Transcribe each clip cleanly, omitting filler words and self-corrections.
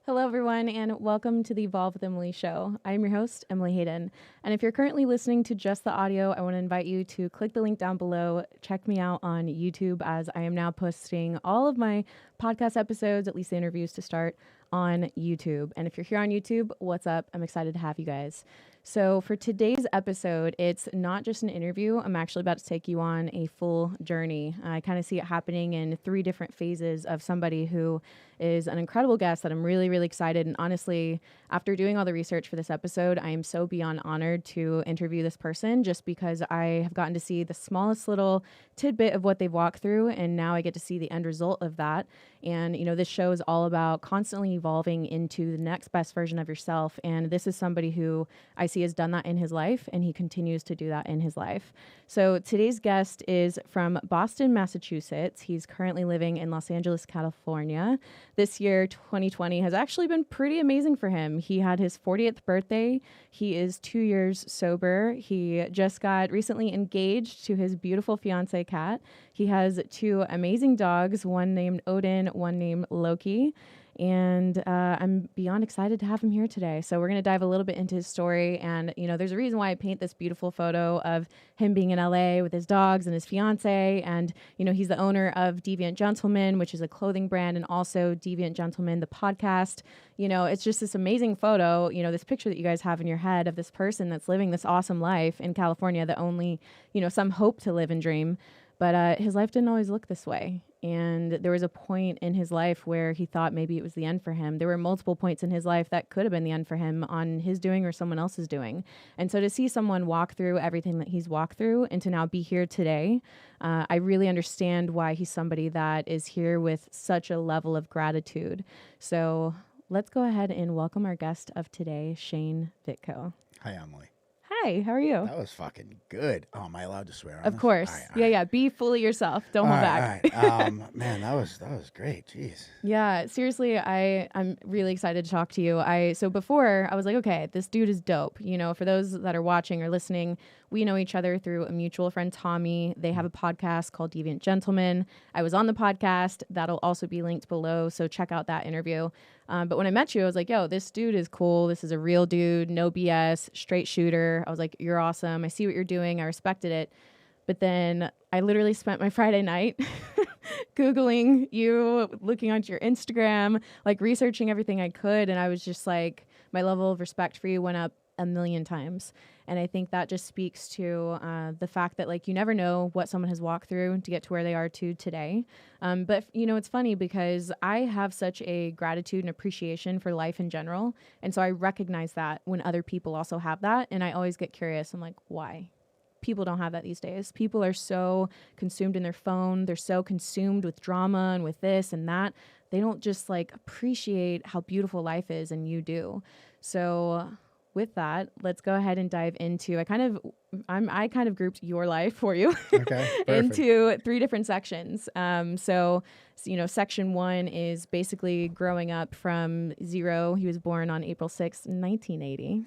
Hello, everyone, and welcome to the Evolve with Emily show. I'm your host, Emily Hayden. And if you're currently listening to just the audio, I want to invite you to click the link down below. Check me out on YouTube, as I am now posting all of my podcast episodes, at least the interviews to start, on YouTube. And if you're here on YouTube, what's up? I'm excited to have you guys. So for today's episode, it's not just an interview. I'm actually about to take you on a full journey. I kind of see it happening in 3 different phases of somebody who is an incredible guest that I'm really, really excited. And honestly, after doing all the research for this episode, I am so beyond honored to interview this person, just because I have gotten to see the smallest little tidbit of what they've walked through. And now I get to see the end result of that. And, you know, this show is all about constantly evolving into the next best version of yourself. And this is somebody who I see has done that in his life, and he continues to do that in his life. So today's guest is from Boston, Massachusetts. He's currently living in Los Angeles, California. This year, 2020, has actually been pretty amazing for him. He had his 40th birthday. He is 2 years sober. He just got recently engaged to his beautiful fiance, Kat. He has 2 amazing dogs, one named Odin, one named Loki. And I'm beyond excited to have him here today. So we're going to dive a little bit into his story. And, you know, there's a reason why I paint this beautiful photo of him being in LA with his dogs and his fiance. And, you know, he's the owner of Deviant Gentleman, which is a clothing brand, and also Deviant Gentleman, the podcast. You know, it's just this amazing photo, you know, this picture that you guys have in your head of this person that's living this awesome life in California that only, you know, some hope to live and dream. But his life didn't always look this way. And there was a point in his life where he thought maybe it was the end for him. There were multiple points in his life that could have been the end for him on his doing or someone else's doing. And so to see someone walk through everything that he's walked through and to now be here today, I really understand why he's somebody that is here with such a level of gratitude. So let's go ahead and welcome our guest of today, Shane Vitko. Hi, Emily. Hi, how are you? That was fucking good. Oh, am I allowed to swear on Of this? course. All right. Yeah. Be fully yourself. Don't hold back. All right. Man, that was great. Jeez. Yeah, seriously, I'm really excited to talk to you. So before I was like, okay, this dude is dope. You know, for those that are watching or listening, we know each other through a mutual friend, Tommy. They have a podcast called Deviant Gentlemen. I was on the podcast. That'll also be linked below, so check out that interview. But when I met you, I was like, yo, this dude is cool. This is a real dude, no BS, straight shooter. I was like, you're awesome. I see what you're doing. I respected it. But then I literally spent my Friday night Googling you, looking onto your Instagram, like researching everything I could. And I was just like, my level of respect for you went up a million times. And I think that just speaks to the fact that, like, you never know what someone has walked through to get to where they are to today. But, you know, it's funny because I have such a gratitude and appreciation for life in general. And so I recognize that when other people also have that. And I always get curious. I'm like, why? People don't have that these days. People are so consumed in their phone. They're so consumed with drama and with this and that. They don't just like appreciate how beautiful life is, and you do. So with that, let's go ahead and dive into, I kind of grouped your life for you into 3 different sections. So, you know, section 1 is basically growing up from 0. He was born on April 6th, 1980.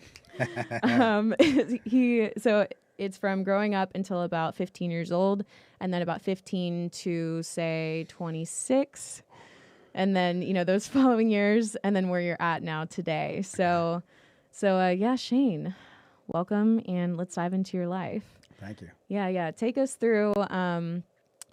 It's from growing up until about 15 years old, and then about 15 to, say, 26. And then, you know, those following years, and then where you're at now today. So yeah, Shane, welcome, and let's dive into your life. Thank you. Yeah. Take us through,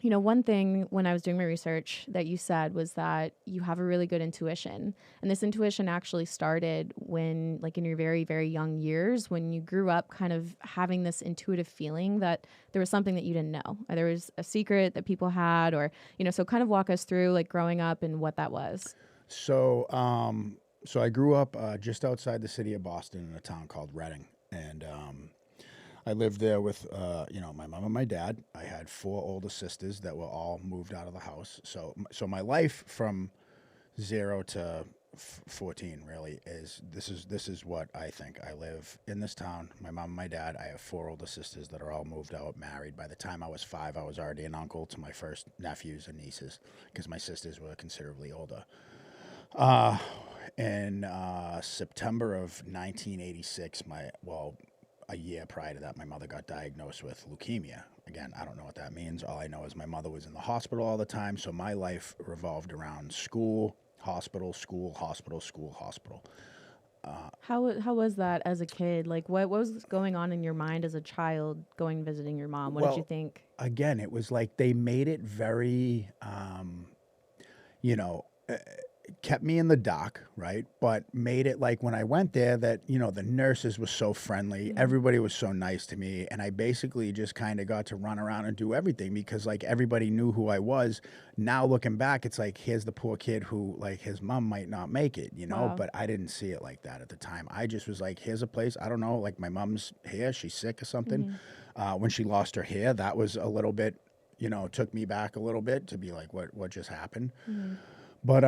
you know, one thing when I was doing my research that you said was that you have a really good intuition. And this intuition actually started when, like, in your very, very young years, when you grew up kind of having this intuitive feeling that there was something that you didn't know. There was a secret that people had, or, you know, so kind of walk us through, like, growing up and what that was. So I grew up just outside the city of Boston in a town called Reading. And I lived there with, you know, my mom and my dad. I had 4 older sisters that were all moved out of the house. So my life from 0 to 14 really is, this is what I think. I live in this town. My mom and my dad. I have 4 older sisters that are all moved out, married. By the time I was 5, I was already an uncle to my first nephews and nieces, because my sisters were considerably older. In September of 1986, a year prior to that, my mother got diagnosed with leukemia. Again, I don't know what that means. All I know is my mother was in the hospital all the time, so my life revolved around school Hospital, school, hospital, school, hospital. How was that as a kid? Like, what was going on in your mind as a child going visiting your mom? What did you Well, think? again, it was like they made it very, you know, kept me in the dark, right? But made it like when I went there that, the nurses were so friendly. Mm-hmm. Everybody was so nice to me. And I basically just kind of got to run around and do everything because like everybody knew who I was. Now looking back, it's like, here's the poor kid who like his mom might not make it, Wow. but I didn't see it like that at the time. I just was like, here's a place. I don't know, like my mom's here. She's sick or something. Mm-hmm. When she lost her hair, that was a little bit, took me back a little bit to be like, what just happened? Mm-hmm. But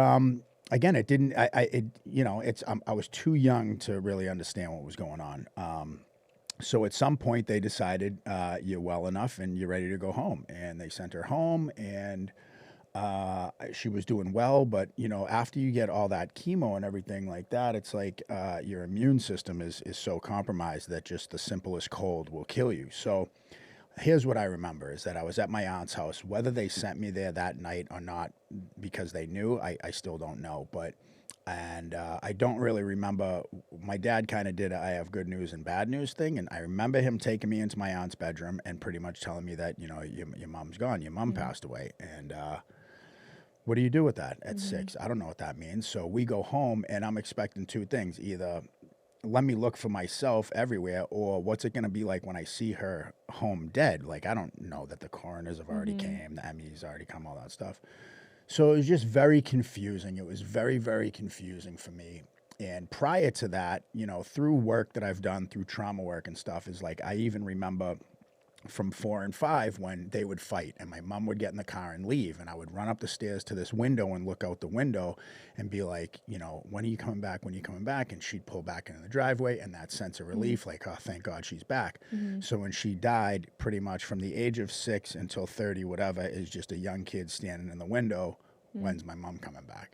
again, it didn't. I was too young to really understand what was going on. So at some point, they decided you're well enough and you're ready to go home, and they sent her home, and she was doing well. But after you get all that chemo and everything like that, it's like your immune system is so compromised that just the simplest cold will kill you. So here's what I remember is that I was at my aunt's house. Whether they sent me there that night or not because they knew, I still don't know. And I don't really remember. My dad kind of did a I have good news and bad news thing. And I remember him taking me into my aunt's bedroom and pretty much telling me that, your mom's gone. Your mom passed away. And what do you do with that at 6? I don't know what that means. So we go home and I'm expecting two things. Either let me look for myself everywhere, or what's it going to be like when I see her home dead? Like, I don't know that the coroners have already came, the ME's already come, all that stuff. So it was just very confusing. It was very, very confusing for me. And prior to that, through work that I've done, through trauma work and stuff, is like, I even remember from 4 and 5 when they would fight and my mom would get in the car and leave, and I would run up the stairs to this window and look out the window and be like, when are you coming back, when are you coming back? And she'd pull back into the driveway, and that sense of relief, like, oh, thank God she's back. So when she died, pretty much from the age of 6 until 30 whatever, is just a young kid standing in the window, when's my mom coming back?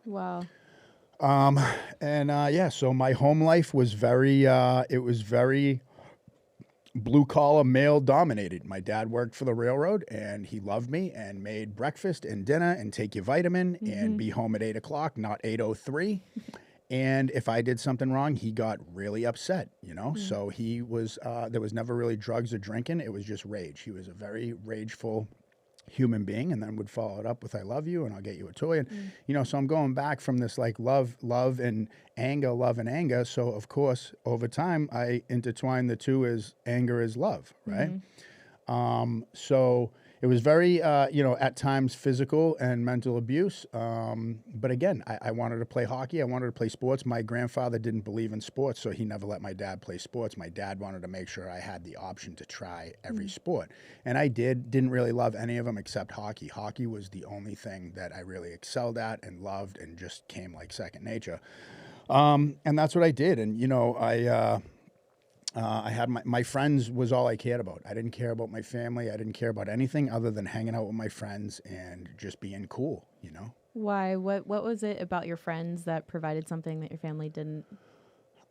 Wow. And yeah, so my home life was very it was very blue collar, male dominated. My dad worked for the railroad, and he loved me and made breakfast and dinner and take your vitamin and be home at 8 o'clock, not 8:03. And if I did something wrong, he got really upset, So he was, there was never really drugs or drinking. It was just rage. He was a very rageful human being, and then would follow it up with I love you and I'll get you a toy. And so I'm going back from this like love and anger. So of course over time I intertwine the two as anger is love, right? So it was very at times physical and mental abuse, but again, I wanted to play hockey. I wanted to play sports. My grandfather didn't believe in sports, so he never let my dad play sports. My dad wanted to make sure I had the option to try every sport, and I didn't really love any of them except hockey. Hockey was the only thing that I really excelled at and loved, and just came like second nature. And that's what I did. And I had my friends was all I cared about. I didn't care about my family. I didn't care about anything other than hanging out with my friends and just being cool, Why? What was it about your friends that provided something that your family didn't?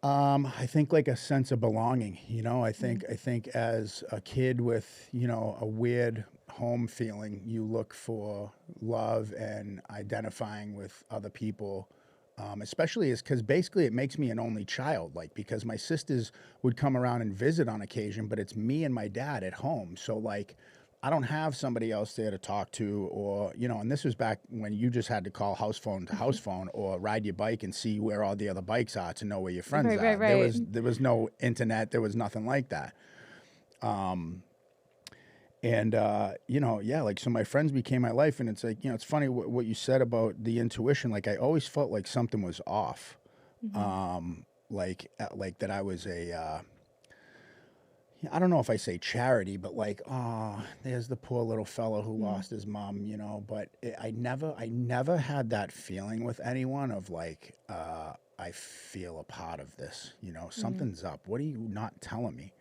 I think like a sense of belonging, I think as a kid with, a weird home feeling, you look for love and identifying with other people. Especially is because basically it makes me an only child, like, because my sisters would come around and visit on occasion, but it's me and my dad at home. So like, I don't have somebody else there to talk to, or, and this was back when you just had to call house phone to house phone or ride your bike and see where all the other bikes are to know where your friends are. Right. There was no internet. There was nothing like that. And, yeah, like, so my friends became my life, and it's like, it's funny what you said about the intuition. Like, I always felt like something was off. Like that I was I don't know if I say charity, but like, oh, there's the poor little fellow who lost his mom, but I never had that feeling with anyone of like, I feel a part of this, something's up. What are you not telling me?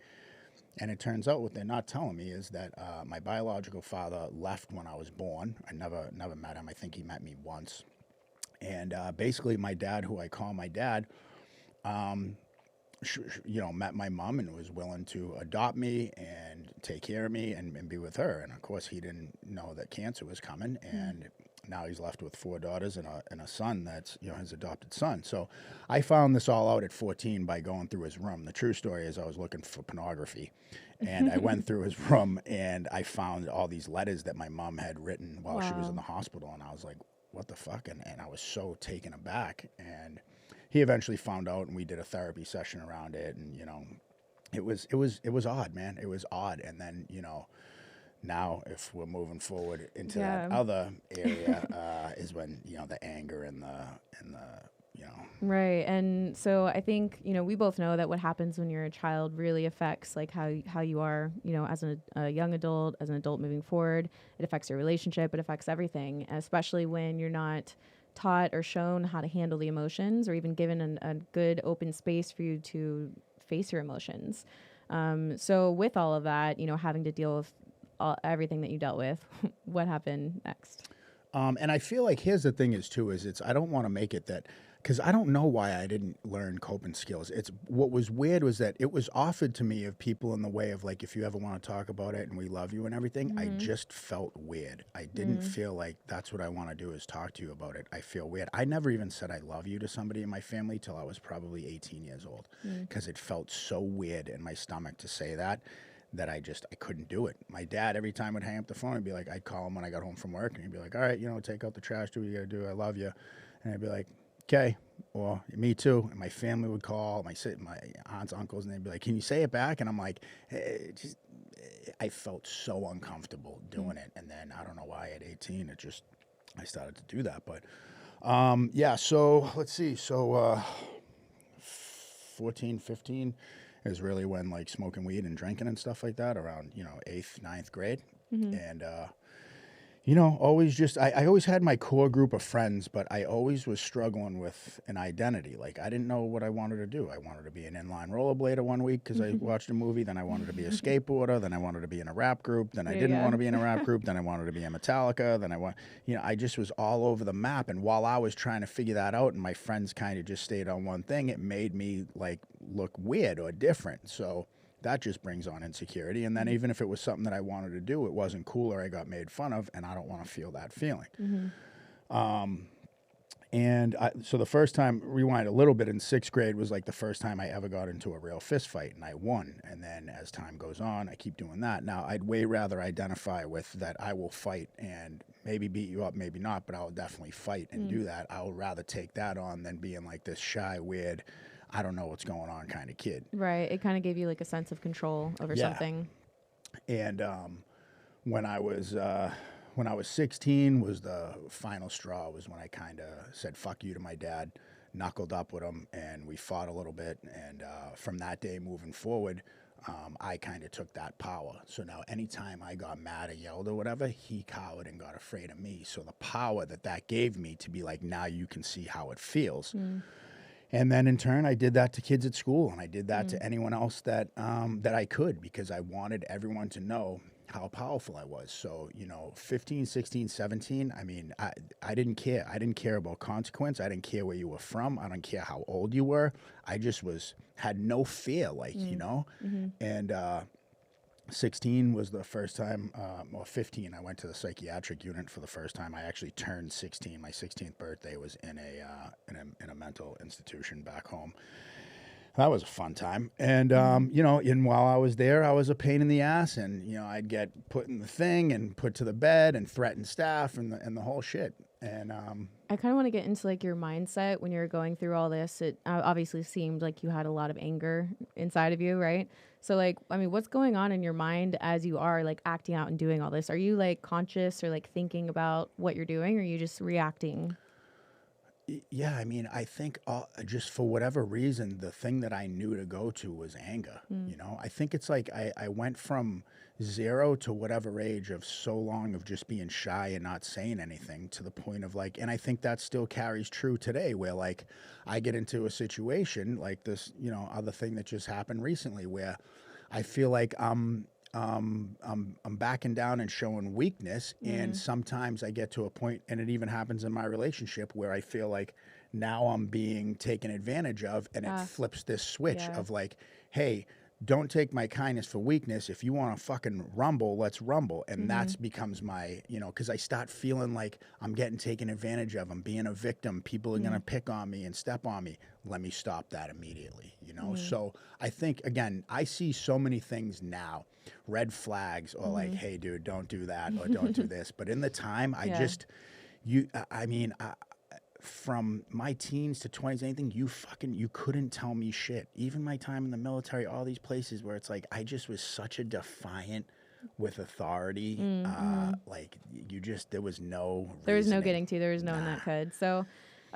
And it turns out what they're not telling me is that my biological father left when I was born. I never met him. I think he met me once. And basically my dad, who I call my dad, met my mom and was willing to adopt me and take care of me and be with her. And of course he didn't know that cancer was coming. And now he's left with 4 daughters and a son that's, his adopted son. So I found this all out at 14 by going through his room. The true story is I was looking for pornography, and I went through his room and I found all these letters that my mom had written while she was in the hospital, and I was like, what the fuck? And I was so taken aback, and he eventually found out, and we did a therapy session around it, and it was odd, man. It was odd. And then now if we're moving forward into that other area, is when the anger and the Right. And so I think we both know that what happens when you're a child really affects like how you are as a young adult, as an adult moving forward. It affects your relationship, it affects everything, especially when you're not taught or shown how to handle the emotions, or even given a good open space for you to face your emotions. So with all of that, having to deal with everything that you dealt with, what happened next? And I feel like here's the thing is I don't want to make it that, because I don't know why I didn't learn coping skills. It's what was weird was that it was offered to me of people in the way of like, if you ever want to talk about it and we love you and everything. I just felt weird. I didn't feel like that's what I want to do is talk to you about it. I feel weird. I never even said I love you to somebody in my family till I was probably 18 years old, because it felt so weird in my stomach to say that I couldn't do it. My dad, every time would hang up the phone and be like, I'd call him when I got home from work, and he'd be like, all right, take out the trash, do what you gotta do, I love you. And I'd be like, okay, or me too. And my family would call, my aunts, uncles, and they'd be like, can you say it back? And I'm like, I felt so uncomfortable doing it. And then I don't know why at 18, I started to do that. But so let's see. So 14, 15 is really when like smoking weed and drinking and stuff like that around, 8th, 9th grade. And, always I always had my core group of friends, but I always was struggling with an identity. Like, I didn't know what I wanted to do. I wanted to be an inline rollerblader one week because I watched a movie. Then I wanted to be a skateboarder. Then I wanted to be in a rap group. Then I didn't want to be in a rap group. Then I wanted to be in Metallica. Then I just was all over the map. And while I was trying to figure that out and my friends kind of just stayed on one thing, it made me like look weird or different. So that just brings on insecurity. And then even if it was something that I wanted to do, it wasn't cool or I got made fun of, and I don't want to feel that feeling. So the first time, rewind a little bit, in 6th grade was like the first time I ever got into a real fist fight, and I won. And then as time goes on, I keep doing that. Now, I'd way rather identify with that I will fight and maybe beat you up, maybe not, but I'll definitely fight and do that. I would rather take that on than being like this shy, weird, I don't know what's going on kind of kid. Right. It kind of gave you like a sense of control over something. And when I was 16 was the final straw, was when I kind of said fuck you to my dad, knuckled up with him, and we fought a little bit. And from that day moving forward, I kind of took that power. So now anytime I got mad or yelled or whatever, he cowered and got afraid of me. So the power that gave me to be like, now you can see how it feels. And then in turn, I did that to kids at school, and I did that to anyone else that I could, because I wanted everyone to know how powerful I was. So, 15, 16, 17, I mean, I didn't care. I didn't care about consequence. I didn't care where you were from. I didn't care how old you were. I just had no fear, and 16 was the first time, or 15, I went to the psychiatric unit for the first time. I actually turned 16. My 16th birthday was in a mental institution back home. That was a fun time. And, and while I was there, I was a pain in the ass, and, I'd get put in the thing and put to the bed and threaten staff and the whole shit. And, I kind of want to get into like your mindset when you were going through all this. It obviously seemed like you had a lot of anger inside of you, right? So like, I mean, what's going on in your mind as you are like acting out and doing all this? Are you like conscious or like thinking about what you're doing, or are you just reacting? Yeah, I mean, I think just for whatever reason, the thing that I knew to go to was anger. I think it's like I went from 0 to whatever age of so long of just being shy and not saying anything, to the point of like, and I think that still carries true today, where like I get into a situation like this, other thing that just happened recently, where I feel like I'm backing down and showing weakness. And sometimes I get to a point, and it even happens in my relationship, where I feel like now I'm being taken advantage of, and it flips this switch of like, hey, don't take my kindness for weakness. If you want to fucking rumble, let's rumble. And that's becomes my, because I start feeling like I'm getting taken advantage of. I'm being a victim. People are going to pick on me and step on me. Let me stop that immediately, So I think, again, I see so many things now, red flags or like, hey, dude, don't do that or don't do this. But in the time, from my teens to 20s, anything, you couldn't tell me shit. Even my time in the military, all these places where it's like, I just was such a defiant with authority. There was no reasoning. Getting to, there was no one that could. So,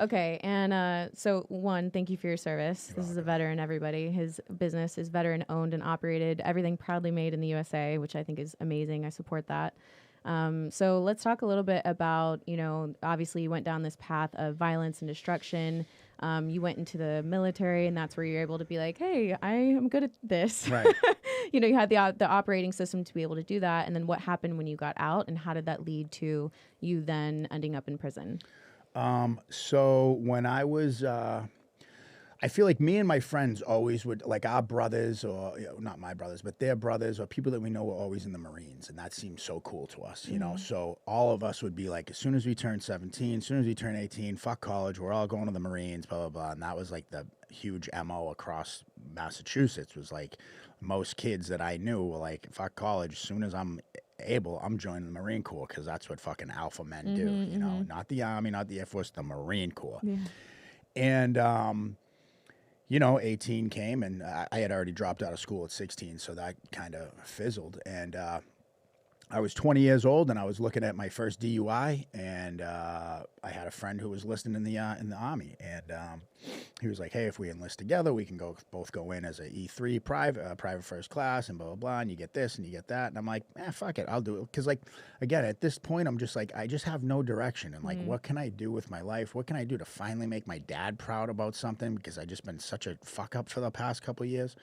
okay. And so one, thank you for your service. This is a veteran, everybody. His business is veteran owned and operated, everything proudly made in the USA, which I think is amazing. I support that. So let's talk a little bit about, obviously you went down this path of violence and destruction. You went into the military, and that's where you're able to be like, hey, I am good at this. Right. You had the operating system to be able to do that. And then what happened when you got out, and how did that lead to you then ending up in prison? So when I was, I feel like me and my friends always would, like our brothers, or not my brothers, but their brothers, or people that we know were always in the Marines, and that seemed so cool to us, So all of us would be like, as soon as we turn 17, as soon as we turn 18, fuck college, we're all going to the Marines, blah, blah, blah. And that was like the huge MO across Massachusetts. Was like most kids that I knew were like, fuck college, as soon as I'm able, I'm joining the Marine Corps, because that's what fucking alpha men do, not the Army, not the Air Force, the Marine Corps. Yeah. And 18 came, and I had already dropped out of school at 16, so that kind of fizzled. And I was 20 years old, and I was looking at my first DUI, and I had a friend who was listed in the Army, and he was like, hey, if we enlist together, we can both go in as a E3 private first class, and blah, blah, blah, and you get this and you get that. And I'm like, fuck it, I'll do it. Because, like, again, at this point, I'm just like, I just have no direction. And, like, what can I do with my life? What can I do to finally make my dad proud about something? Because I just been such a fuck up for the past couple of years.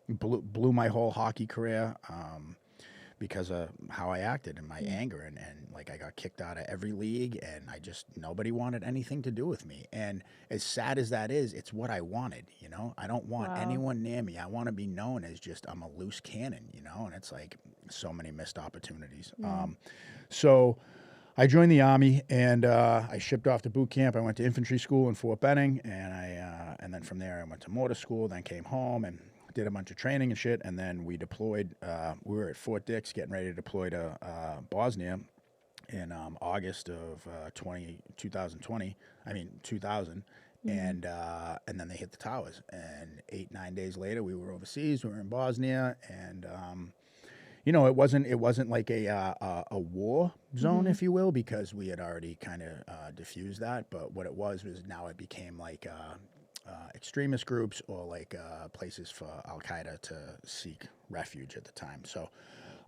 Blew my whole hockey career. Because of how I acted and my anger, and like I got kicked out of every league, and nobody wanted anything to do with me. And as sad as that is, it's what I wanted, I don't want anyone near me. I want to be known as just, I'm a loose cannon, and it's like so many missed opportunities. So I joined the Army, and I shipped off to boot camp. I went to infantry school in Fort Benning, and and then from there I went to mortar school, then came home and did a bunch of training and shit, and then we deployed. We were at Fort Dix getting ready to deploy to Bosnia in August of 2020. I mean 2000, and then they hit the towers. And 8-9 days later, we were overseas. We were in Bosnia, and it wasn't like a war zone, if you will, because we had already kind of diffused that. But what it was now it became like. Extremist groups, or like places for Al-Qaeda to seek refuge at the time. So,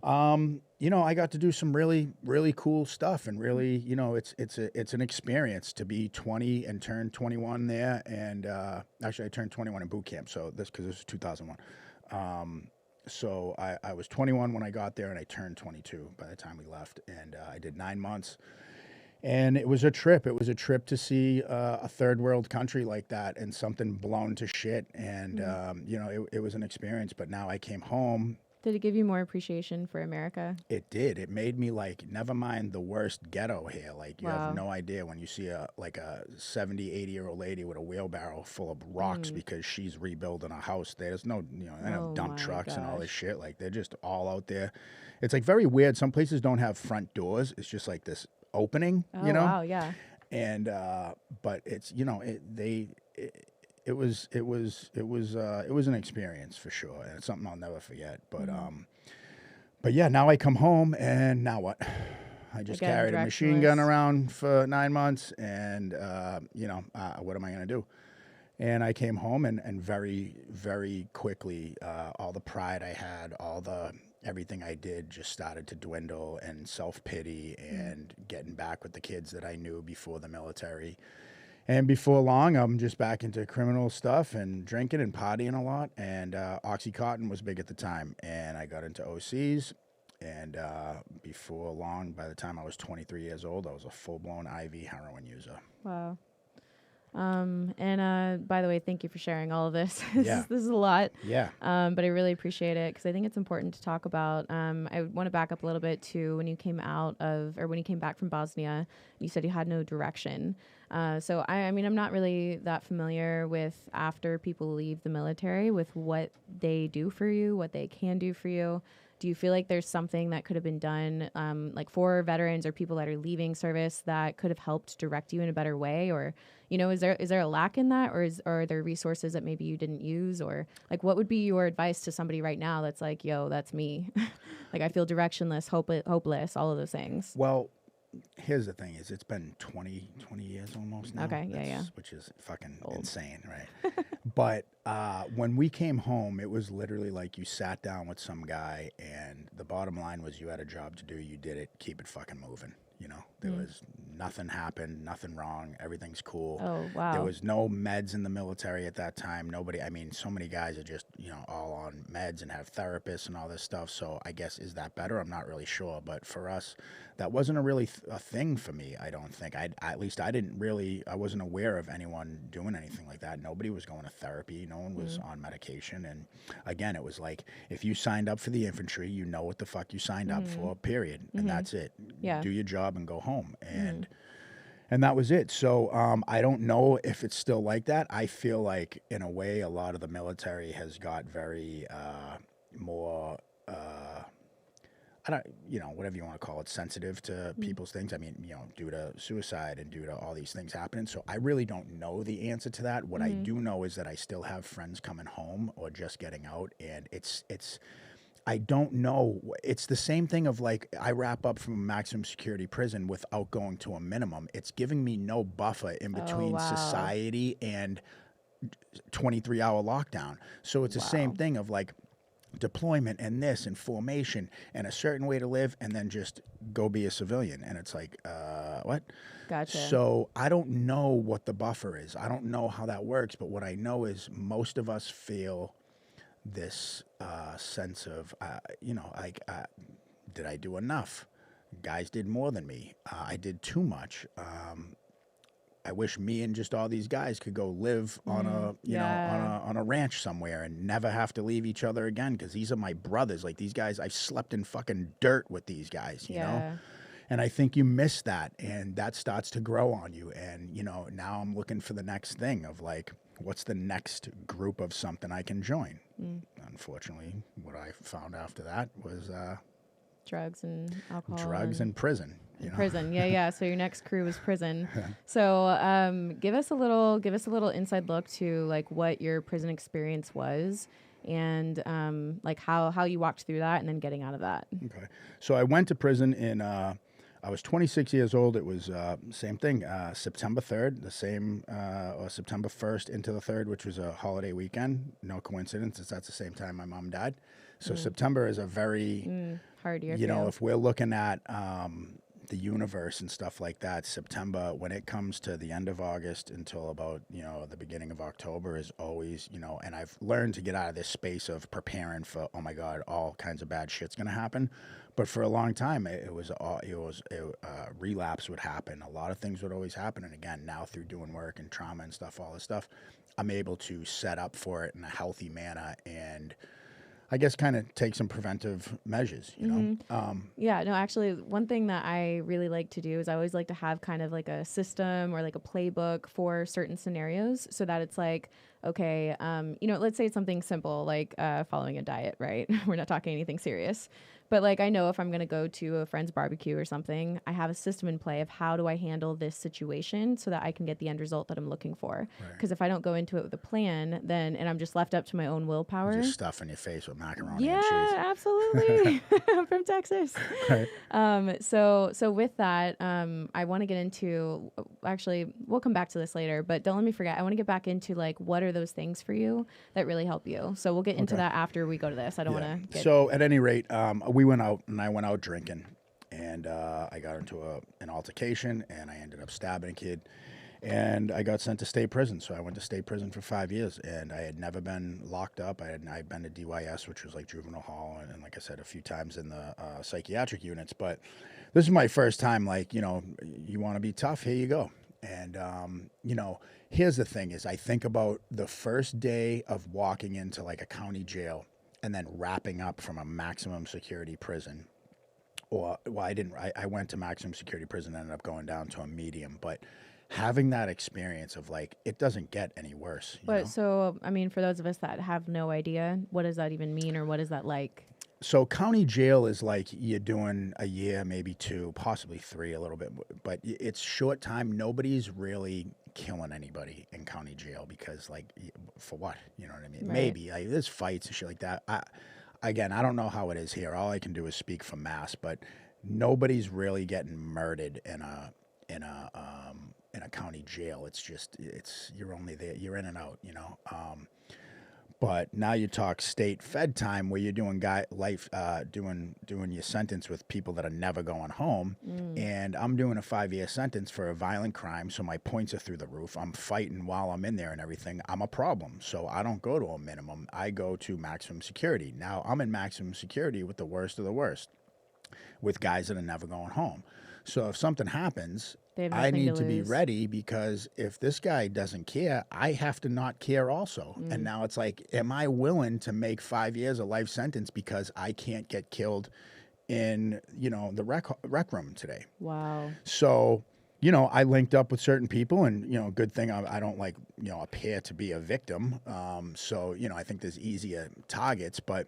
I got to do some really, really cool stuff, and really, it's an experience to be 20 and turn 21 there. And actually, I turned 21 in boot camp, so because this was 2001. So I was 21 when I got there, and I turned 22 by the time we left, and I did 9 months. And it was a trip. It was a trip to see a third world country like that, and something blown to shit. And, it was an experience. But now I came home. Did it give you more appreciation for America? It did. It made me like, never mind the worst ghetto here. Like, you have no idea when you see a 70, 80-year-old lady with a wheelbarrow full of rocks because she's rebuilding a house. There's no, they have dump trucks and all this shit. Like, they're just all out there. It's like very weird. Some places don't have front doors. It's just like this opening, Wow, yeah. And but it's it was an experience for sure, and it's something I'll never forget. But yeah, now I come home, and now what? I just carried a machine gun around for 9 months, and what am I gonna do? And I came home, and very, very quickly, all the pride I had, everything I did just started to dwindle, and self-pity, and getting back with the kids that I knew before the military. And before long, I'm just back into criminal stuff and drinking and partying a lot. And Oxycontin was big at the time. And I got into OCs. And before long, by the time I was 23 years old, I was a full-blown IV heroin user. Wow. And by the way, thank you for sharing all of this. Yeah. This is a lot. Yeah. But I really appreciate it because I think it's important to talk about. I want to back up a little bit to when you came when you came back from Bosnia, you said you had no direction. So I mean, I'm not really that familiar with after people leave the military with what they do for you, what they can do for you. Do you feel like there's something that could have been done, like for veterans or people that are leaving service that could have helped direct you in a better way? Or, is there a lack in that, or are there resources that maybe you didn't use, or like what would be your advice to somebody right now that's like, yo, that's me, like I feel directionless, hopeless, all of those things. Well, here's the thing: is it's been 20 years almost now. Okay, yeah. Which is fucking Old. insane, right? But when we came home, it was literally like you sat down with some guy, and the bottom line was you had a job to do, you did it, keep it fucking moving. There was nothing happened, nothing wrong, everything's cool. Oh, wow. There was no meds in the military at that time. Nobody, I mean, so many guys are just, all on meds and have therapists and all this stuff. So I guess, is that better? I'm not really sure. But for us, that wasn't a thing for me, I don't think. At least I wasn't aware of anyone doing anything like that. Nobody was going to therapy. No one was on medication. And again, it was like, if you signed up for the infantry, you know what the fuck you signed up for, period. And that's it. Yeah. Do your job and go home. And that was it. So I don't know if it's still like that. I feel like, in a way, a lot of the military has got very more, whatever you want to call it, sensitive to people's things. I mean, due to suicide and due to all these things happening. So I really don't know the answer to that. What I do know is that I still have friends coming home or just getting out, and it's I don't know. It's the same thing of like, I wrap up from a maximum security prison without going to a minimum. It's giving me no buffer in between society and 23-hour lockdown. So it's the same thing of like deployment and this and formation and a certain way to live, and then just go be a civilian. And it's like, what? Gotcha. So I don't know what the buffer is. I don't know how that works. But what I know is most of us feel this sense of, did I do enough? Guys did more than me. I did too much. I wish me and just all these guys could go live on on a ranch somewhere and never have to leave each other again, because these are my brothers. Like, these guys, I've slept in fucking dirt with these guys, you know? And I think you miss that, and that starts to grow on you. And, now I'm looking for the next thing of like, what's the next group of something I can join? Unfortunately, what I found after that was drugs and alcohol. Drugs and prison. Prison, yeah. So your next crew was prison. So give us a little inside look to like what your prison experience was, and like how you walked through that, and then getting out of that. Okay, so I went to prison in. I was 26 years old. It was same thing, September 3rd, the same, or September 1st into the 3rd, which was a holiday weekend. No coincidence, that's the same time my mom died. So September is a very hard year. If we're looking at the universe and stuff like that, September, when it comes to the end of August until about, the beginning of October, is always, and I've learned to get out of this space of preparing for, oh my God, all kinds of bad shit's going to happen. But for a long time, relapse would happen. A lot of things would always happen. And again, now through doing work and trauma and stuff, all this stuff, I'm able to set up for it in a healthy manner, and I guess kind of take some preventive measures, Yeah, no, actually, one thing that I really like to do is I always like to have kind of like a system or like a playbook for certain scenarios, so that it's like, okay, let's say it's something simple like following a diet, right? We're not talking anything serious. But like, I know if I'm going to go to a friend's barbecue or something, I have a system in play of how do I handle this situation so that I can get the end result that I'm looking for. Because if I don't go into it with a plan, then, and I'm just left up to my own willpower. Just stuff in your face with macaroni and cheese. Yeah, absolutely. I'm from Texas. Right. So with that, I want to get into, actually, we'll come back to this later, but don't let me forget. I want to get back into like, what are those things for you that really help you? So we'll get into that after we go to this. I don't want to get... So at any rate, we went out, and I went out drinking, and I got into an altercation, and I ended up stabbing a kid, and I got sent to state prison. So I went to state prison for 5 years, and I had never been locked up. I'd been to DYS, which was like juvenile hall, and like I said, a few times in the psychiatric units. But this is my first time, like, you want to be tough, here you go. And, you know, here's the thing is I think about the first day of walking into like a county jail and then wrapping up from a maximum security prison. Or, well, I went to maximum security prison, ended up going down to a medium. But having that experience of like, it doesn't get any worse. You know? So, I mean, for those of us that have no idea, what does that even mean or what is that like? So county jail is like you're doing a year, maybe 2, possibly 3, a little bit, but it's short time. Nobody's really killing anybody in county jail because, like, for what? You know what I mean? Right. Maybe like there's fights and shit like that. Again, I don't know how it is here. All I can do is speak from Mass, but nobody's really getting murdered in a county jail. It's just you're only there, you're in and out, you know. But now you talk state fed time where you're doing doing your sentence with people that are never going home. And I'm doing a 5-year sentence for a violent crime. So my points are through the roof. I'm fighting while I'm in there and everything. I'm a problem. So I don't go to a minimum. I go to maximum security. Now I'm in maximum security with the worst of the worst, with guys that are never going home. So if something happens, I need to be ready, because if this guy doesn't care, I have to not care also. And now it's like, am I willing to make 5 years a life sentence because I can't get killed in, you know, the rec room today? Wow. So, you know, I linked up with certain people, and, you know, good thing I don't like, you know, appear to be a victim. So, you know, I think there's easier targets, but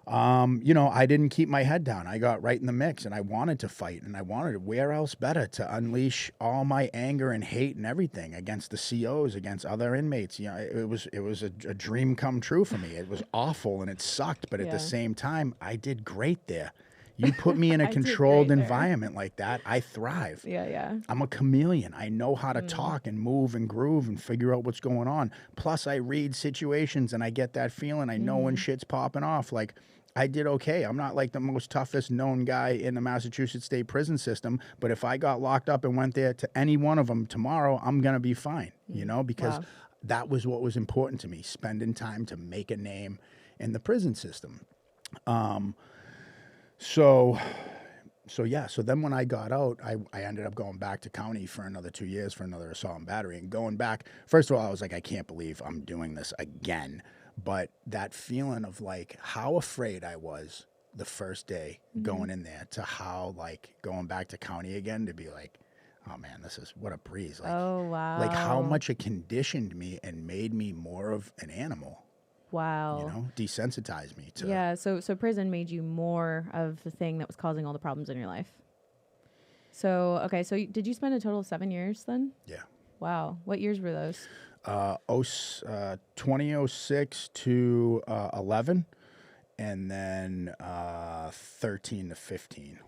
you know, I didn't keep my head down. I got right in the mix, and I wanted to fight, and I wanted, where else better to unleash all my anger and hate and everything against the COs, against other inmates. You know, it was a dream come true for me. It was awful and it sucked, but at the same time, I did great there. You put me in a controlled environment like that, I thrive. Yeah. I'm a chameleon. I know how to talk and move and groove and figure out what's going on. Plus, I read situations and I get that feeling. I know when shit's popping off. Like, I did okay. I'm not like the most toughest known guy in the Massachusetts state prison system, but if I got locked up and went there to any one of them tomorrow, I'm going to be fine, you know, because that was what was important to me, spending time to make a name in the prison system. So then when I got out, I ended up going back to county for another 2 years for another assault and battery. And going back, first of all, I was like, I can't believe I'm doing this again. But that feeling of like how afraid I was the first day going in there, to how like going back to county again, to be like, oh man, this is what a breeze. Like, oh, wow. Like how much it conditioned me and made me more of an animal. Wow. You know, desensitized me to. Yeah. So prison made you more of the thing that was causing all the problems in your life. So, okay. So did you spend a total of 7 years then? Yeah. Wow. What years were those? 2006 to 11, and then 13 to 15.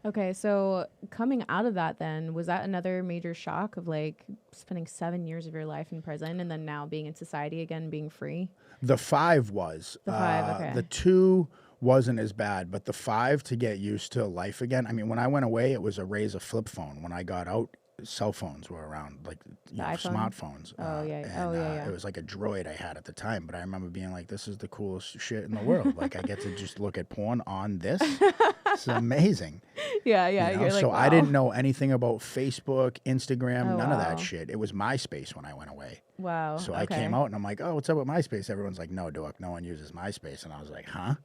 Okay, so coming out of that then, was that another major shock of like spending 7 years of your life in prison and then now being in society again, being free? The 5 was. The 5, okay. The 2 wasn't as bad, but the 5, to get used to life again. I mean, when I went away, it was a Razor flip phone. When I got out, cell phones were around, like, you know, smartphones. Oh, yeah. And it was like a Droid I had at the time, but I remember being like, this is the coolest shit in the world. Like, I get to just look at porn on this. It's amazing. Yeah. You know? You're like, so wow. I didn't know anything about Facebook, Instagram, none of that shit. It was MySpace when I went away. Wow. So I came out and I'm like, oh, what's up with MySpace? Everyone's like, no, Dork, no one uses MySpace. And I was like, huh?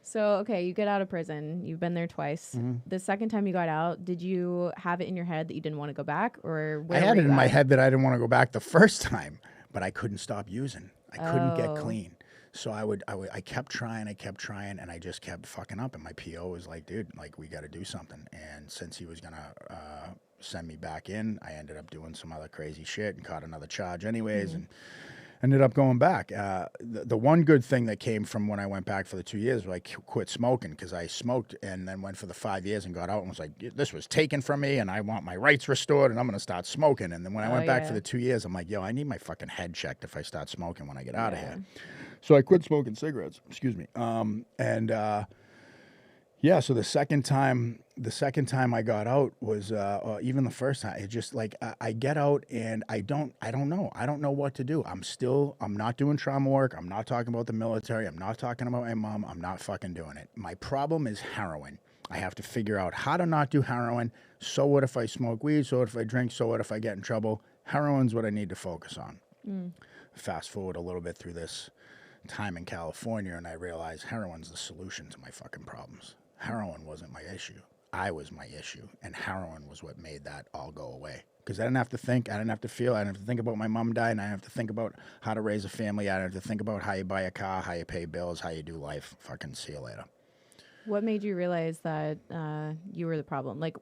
So, okay, you get out of prison. You've been there twice. The second time you got out, did you have it in your head that you didn't want to go back? Or I had it in my head that I didn't want to go back the first time, but I couldn't stop using. I couldn't get clean. So I kept trying, and I just kept fucking up. And my PO was like, dude, like, we got to do something. And since he was going to send me back in, I ended up doing some other crazy shit and caught another charge anyways. And ended up going back. The one good thing that came from when I went back for the 2 years was I quit smoking, because I smoked and then went for the 5 years and got out and was like, this was taken from me and I want my rights restored and I'm going to start smoking. And then when I went back for the 2 years, I'm like, yo, I need my fucking head checked if I start smoking when I get out of here. So I quit smoking cigarettes, excuse me. Yeah, so the second time I got out was, even the first time, it just like, I get out and I don't know what to do. I'm not doing trauma work. I'm not talking about the military. I'm not talking about my mom. I'm not fucking doing it. My problem is heroin. I have to figure out how to not do heroin. So what if I smoke weed? So what if I drink? So what if I get in trouble? Heroin's what I need to focus on. Fast forward a little bit through this time in California, and I realized heroin's the solution to my fucking problems. Heroin wasn't my issue. I was my issue, and heroin was what made that all go away. Because I didn't have to think, I didn't have to feel, I didn't have to think about my mom dying, I didn't have to think about how to raise a family, I didn't have to think about how you buy a car, how you pay bills, how you do life. Fucking see you later. What made you realize that you were the problem? Like,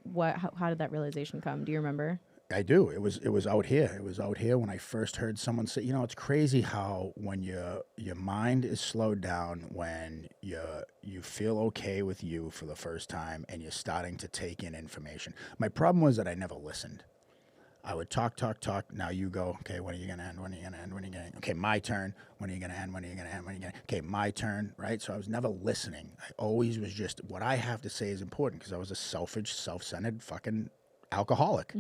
how did that realization come? Do you remember? I do. It was out here. It was out here when I first heard someone say, it's crazy how when your mind is slowed down, when you feel okay with you for the first time and you're starting to take in information. My problem was that I never listened. I would talk. Now you go. Okay, when are you going to end? When are you going to end? When are you going to end? Okay, my turn. When are you going to end? When are you going to end? When are you going to end? Okay, my turn, right? So I was never listening. I always was just, what I have to say is important because I was a selfish, self-centered fucking alcoholic.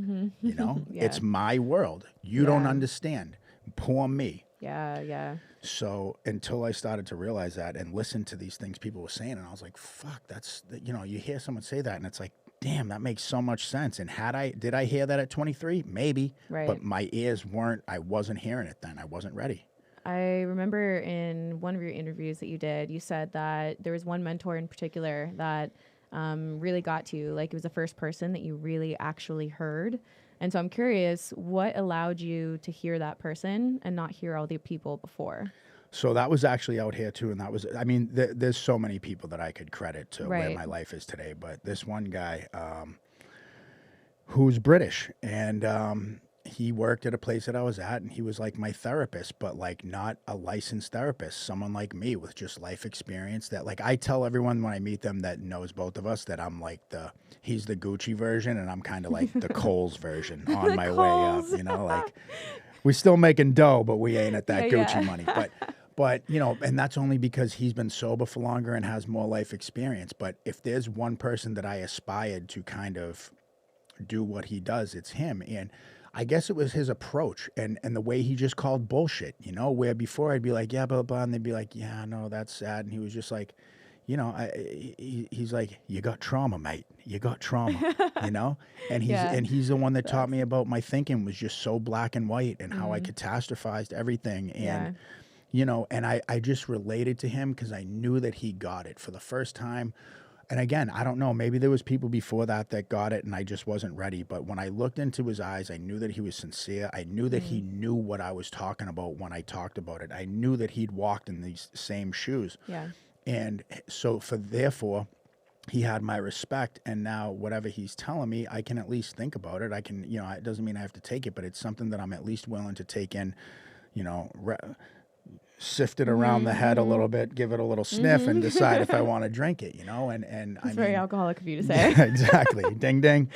Yeah. It's my world. You don't understand. Poor me. Yeah. So until I started to realize that and listen to these things people were saying, and I was like, fuck, that's, you hear someone say that and it's like, damn, that makes so much sense. And did I hear that at 23? Maybe. Right. But my ears I wasn't hearing it then. I wasn't ready. I remember in one of your interviews that you did, you said that there was one mentor in particular that really got to you. Like, it was the first person that you really actually heard. And so I'm curious, what allowed you to hear that person and not hear all the people before? So that was actually out here too. And that was, there's so many people that I could credit to where my life is today. But this one guy who's British, and he worked at a place that I was at, and he was like my therapist, but like not a licensed therapist, someone like me with just life experience that, like, I tell everyone when I meet them that knows both of us that I'm like he's the Gucci version and I'm kind of like the Kohl's version on my way up, like we're still making dough, but we ain't at that Gucci money. But, and that's only because he's been sober for longer and has more life experience. But if there's one person that I aspired to kind of do what he does, it's him. And I guess it was his approach and the way he just called bullshit, where before I'd be like, yeah, blah, blah, and they'd be like, yeah, no, that's sad. And he was just like, he's like, you got trauma, mate. You got trauma, And he's the one that taught me about my thinking was just so black and white and how I catastrophized everything. And, and I just related to him because I knew that he got it for the first time. And again, I don't know, maybe there was people before that got it and I just wasn't ready. But when I looked into his eyes, I knew that he was sincere. I knew that he knew what I was talking about when I talked about it. I knew that he'd walked in these same shoes. Yeah. And so therefore, he had my respect. And now whatever he's telling me, I can at least think about it. I can, it doesn't mean I have to take it, but it's something that I'm at least willing to take in, sift it around the head a little bit, give it a little sniff, and decide if I want to drink it, and it's very alcoholic of you to say. Yeah, exactly. Ding, ding.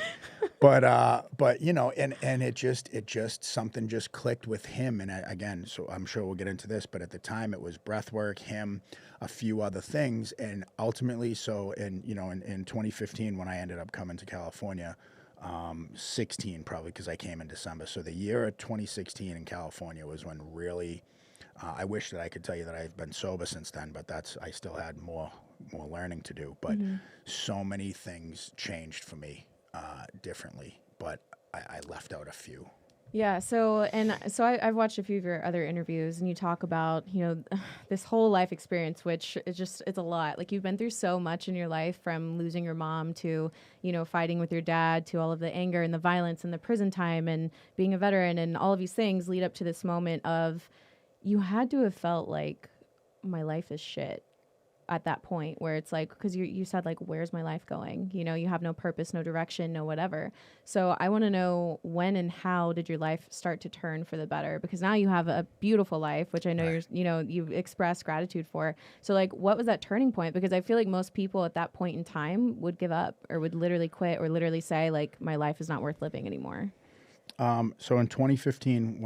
But and it just something just clicked with him. And again, so I'm sure we'll get into this, but at the time it was breathwork, him, a few other things. And ultimately, so in 2015, when I ended up coming to California, 16 probably, because I came in December. So the year of 2016 in California was when really, I wish that I could tell you that I've been sober since then, but I still had more learning to do. But so many things changed for me differently, but I left out a few. Yeah. So I've watched a few of your other interviews, and you talk about, this whole life experience, which it's a lot. Like, you've been through so much in your life, from losing your mom to, fighting with your dad, to all of the anger and the violence and the prison time and being a veteran, and all of these things lead up to this moment of, you had to have felt like my life is shit at that point, where it's like, because you said, like, where's my life going? You have no purpose, no direction, no whatever. So I want to know, when and how did your life start to turn for the better? Because now you have a beautiful life, which I know you've expressed gratitude for. So, like, what was that turning point? Because I feel like most people at that point in time would give up, or would literally quit, or literally say, like, my life is not worth living anymore. So in 2015,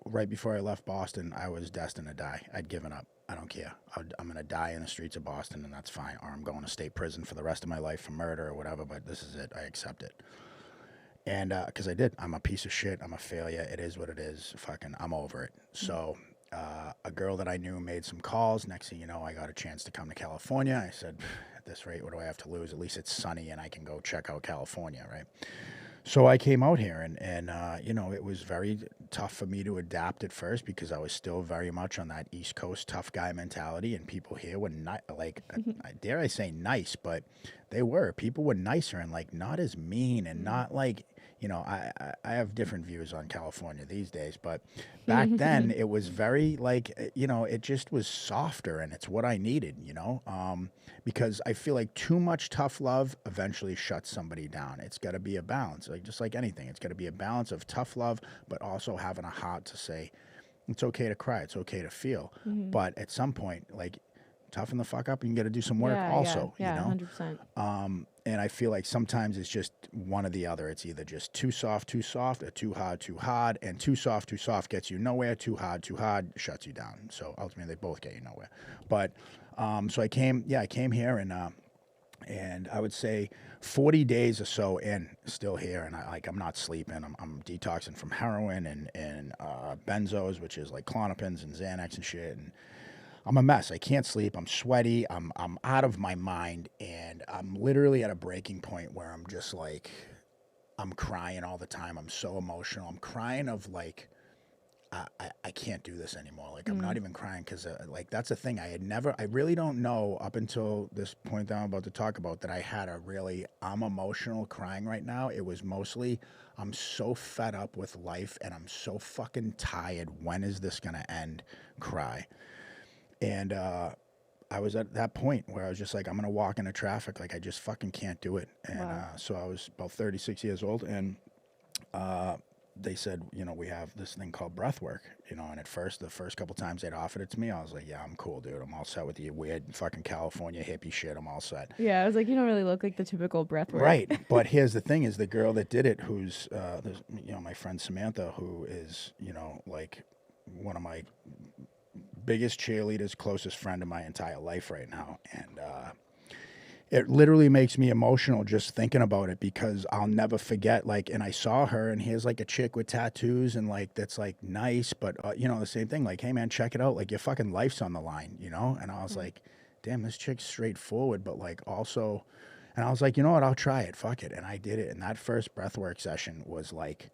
right before I left Boston, I was destined to die. I'd given up. I don't care. I'm going to die in the streets of Boston, and that's fine. Or I'm going to state prison for the rest of my life for murder or whatever, but this is it. I accept it. And because I did. I'm a piece of shit. I'm a failure. It is what it is. I'm over it. So A girl that I knew made some calls. Next thing you know, I got a chance to come to California. I said, at this rate, what do I have to lose? At least it's sunny and I can go check out California, right? So I came out here, and you know, it was very tough for me to adapt at first because I was still very much on that East Coast tough guy mentality, and people here were not like, dare I say nice, but they were. People were nicer and like not as mean and not like, you know, I have different views on California these days, but back then it was very like, you know, it just was softer, and it's what I needed, you know, because I feel like too much tough love eventually shuts somebody down. It's got to be a balance, like just like anything. It's got to be a balance of tough love, but also having a heart to say, it's okay to cry, it's okay to feel, but at some point, like, toughen the fuck up and you got to do some work also, you know? 100%. And I feel like sometimes it's just one or the other. It's either just too soft, or too hard, and too soft gets you nowhere. Too hard shuts you down. So ultimately they both get you nowhere. But, so I came here, and I would say 40 days or so in, still here, and I'm not sleeping. I'm detoxing from heroin and benzos, which is like Klonopins and Xanax and shit, and I'm a mess. I can't sleep. I'm sweaty. I'm out of my mind, and I'm literally at a breaking point where I'm just like, I'm crying all the time. I'm so emotional. I'm crying of like, I can't do this anymore. Like, I'm not even crying because like, that's a thing. I really don't know up until this point that I'm about to talk about that I had I'm emotional crying right now. It was mostly, I'm so fed up with life and I'm so fucking tired. When is this going to end? Cry. And I was at that point where I was just like, I'm going to walk into traffic. Like, I just fucking can't do it. And so I was about 36 years old, and they said, you know, we have this thing called breathwork, you know, and at first, the first couple times they'd offered it to me, I was like, yeah, I'm cool, dude. I'm all set with you weird fucking California hippie shit. I'm all set. Yeah, I was like, you don't really look like the typical breath work. Right. But here's the thing is the girl that did it, who's, you know, my friend Samantha, who is, you know, like one of my biggest cheerleaders, closest friend of my entire life right now. And it literally makes me emotional just thinking about it because I'll never forget, like, and I saw her, and here's like a chick with tattoos and like, that's like nice, but you know, the same thing, like, hey man, check it out. Like, your fucking life's on the line, you know? And I was like, damn, this chick's straightforward, but like also, and I was like, you know what? I'll try it. Fuck it. And I did it. And that first breathwork session was like,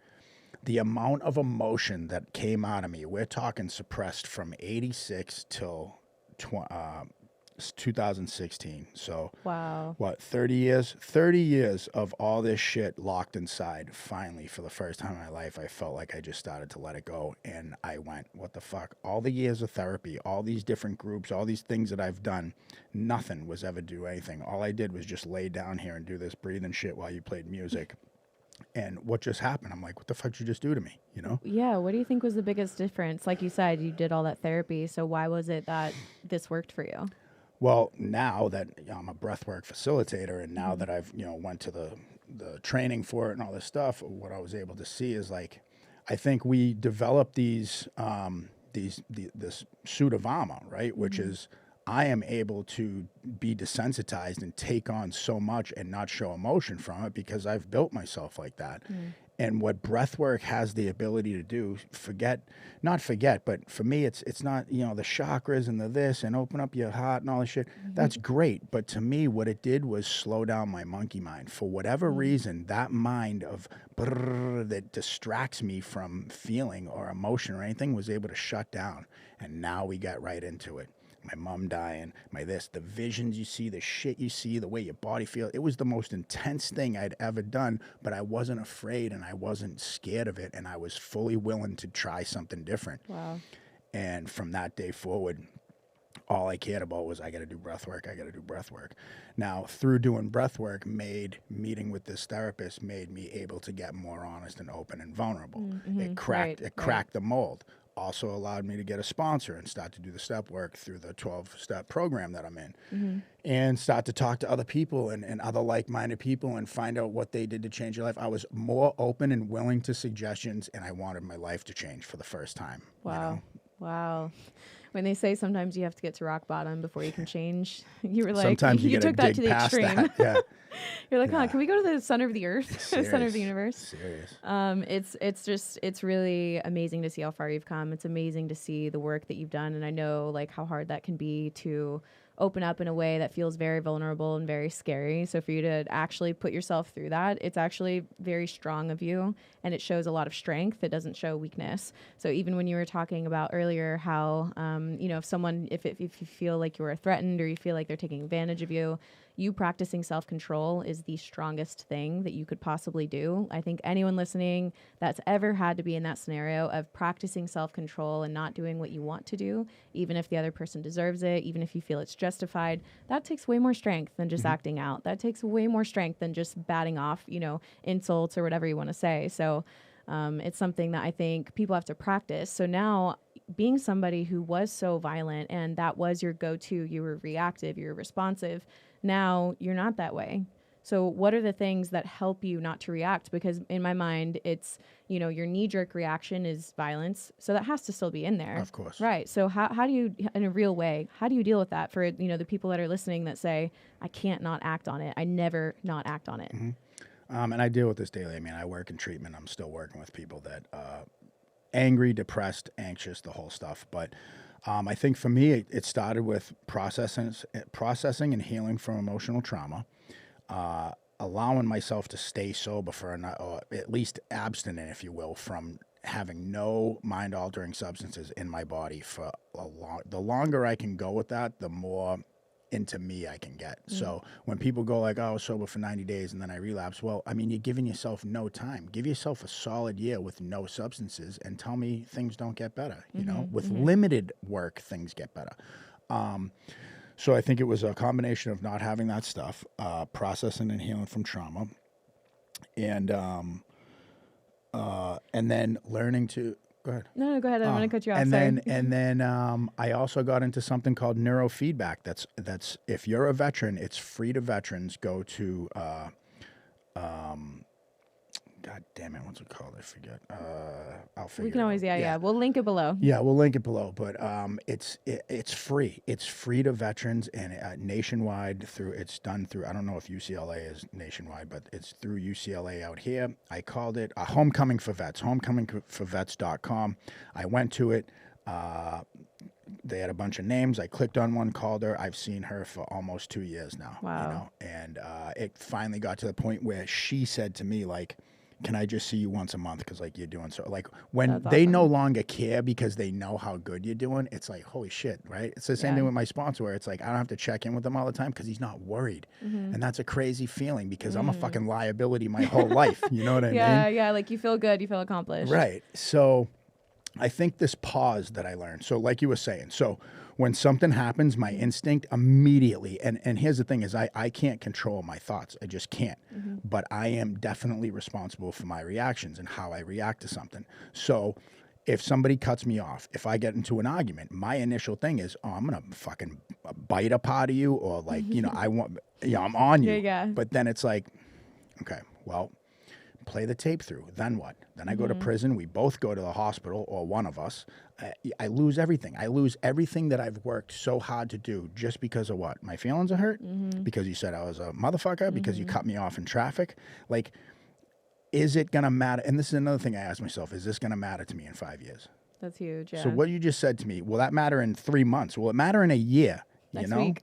the amount of emotion that came out of me, we're talking suppressed from 86 till 2016. So, wow. What, 30 years? 30 years of all this shit locked inside. Finally, for the first time in my life, I felt like I just started to let it go. And I went, what the fuck? All the years of therapy, all these different groups, all these things that I've done, nothing was ever do anything. All I did was just lay down here and do this breathing shit while you played music. And what just happened? I'm like, what the fuck did you just do to me? You know? Yeah. What do you think was the biggest difference? Like you said, you did all that therapy. So why was it that this worked for you? Well, now that I'm a breathwork facilitator, and now that I've, you know, went to the training for it and all this stuff, what I was able to see is like, I think we developed this suit of armor, right? Which is, I am able to be desensitized and take on so much and not show emotion from it because I've built myself like that. And what breathwork has the ability to do, not forget, but for me, it's not, you know, the chakras and the this and open up your heart and all this shit. That's great. But to me, what it did was slow down my monkey mind. For whatever reason, that mind of that distracts me from feeling or emotion or anything was able to shut down. And now we got right into it. My mom dying, the visions you see, the shit you see, the way your body feels. It was the most intense thing I'd ever done, but I wasn't afraid and I wasn't scared of it, and I was fully willing to try something different. Wow. And from that day forward, all I cared about was I got to do breath work. Now, through doing breath work, meeting with this therapist made me able to get more honest and open and vulnerable. It cracked the mold. Also allowed me to get a sponsor and start to do the step work through the 12-step program that I'm in, and start to talk to other people and other like-minded people and find out what they did to change their life. I was more open and willing to suggestions, and I wanted my life to change for the first time. Wow. You know? Wow. When they say sometimes you have to get to rock bottom before you can change, you were like, sometimes you took that to the extreme. Yeah. You're like, Yeah. can we go to the center of the earth, center of the universe? Serious. It's really amazing to see how far you've come. It's amazing to see the work that you've done, and I know like how hard that can be to open up in a way that feels very vulnerable and very scary. So for you to actually put yourself through that, it's actually very strong of you, and it shows a lot of strength. It doesn't show weakness. So even when you were talking about earlier how, if you feel like you are threatened or you feel like they're taking advantage of you, you practicing self-control is the strongest thing that you could possibly do. I think anyone listening that's ever had to be in that scenario of practicing self-control and not doing what you want to do, even if the other person deserves it, even if you feel it's justified, that takes way more strength than just acting out. That takes way more strength than just batting off, insults or whatever you want to say. So it's something that I think people have to practice. So now, being somebody who was so violent and that was your go-to, you were reactive, you were responsive, now you're not that way. So what are the things that help you not to react? Because in my mind, it's, your knee-jerk reaction is violence. So that has to still be in there. Of course. Right. So how do you, in a real way, how do you deal with that for, the people that are listening that say, I can't not act on it. I never not act on it. And I deal with this daily. I mean, I work in treatment. I'm still working with people that angry, depressed, anxious, the whole stuff. But I think for me, it started with processing and healing from emotional trauma, allowing myself to stay sober or at least abstinent, if you will, from having no mind-altering substances in my body for the longer I can go with that, the more into me I can get. So when people go like, oh, I was sober for 90 days and then I relapse, well, I mean, you're giving yourself no time. Give yourself a solid year with no substances and tell me things don't get better. With limited work, things get better. So I think it was a combination of not having that stuff, processing and healing from trauma, and then learning to. Go ahead. No, go ahead. I'm going to cut you off. And then I also got into something called neurofeedback. That's if you're a veteran, it's free to veterans. Go to God damn it, what's it called? I forget. I'll figure. We can always, yeah. We'll link it below. Yeah, we'll link it below. But it's free. It's free to veterans and nationwide it's done through. I don't know if UCLA is nationwide, but it's through UCLA out here. I called it a Homecoming for Vets. Homecomingforvets.com. I went to it. They had a bunch of names. I clicked on one, called her. I've seen her for almost 2 years now. Wow. And it finally got to the point where she said to me, like, can I just see you once a month? Because, like, you're doing so. Like, when they no longer care because they know how good you're doing, it's like, holy shit, right? It's the same thing with my sponsor where it's like, I don't have to check in with them all the time because he's not worried. And that's a crazy feeling because I'm a fucking liability my whole life. You know what I mean? Yeah. Like, you feel good. You feel accomplished. Right. So I think this pause that I learned. So like you were saying, so when something happens, my instinct immediately, and here's the thing is I can't control my thoughts. I just can't. But I am definitely responsible for my reactions and how I react to something. So if somebody cuts me off, if I get into an argument, my initial thing is, oh, I'm going to fucking bite a part of you or like, I'm on you. Yeah. But then it's like, okay, well, play the tape through. Then what? Then I go to prison. We both go to the hospital, or one of us. I lose everything. I lose everything that I've worked so hard to do just because of what? My feelings are hurt? Because you said I was a motherfucker? Because you cut me off in traffic? Like, is it going to matter? And this is another thing I ask myself. Is this going to matter to me in 5 years? That's huge, yeah. So what you just said to me, will that matter in 3 months? Will it matter in a year? Next week.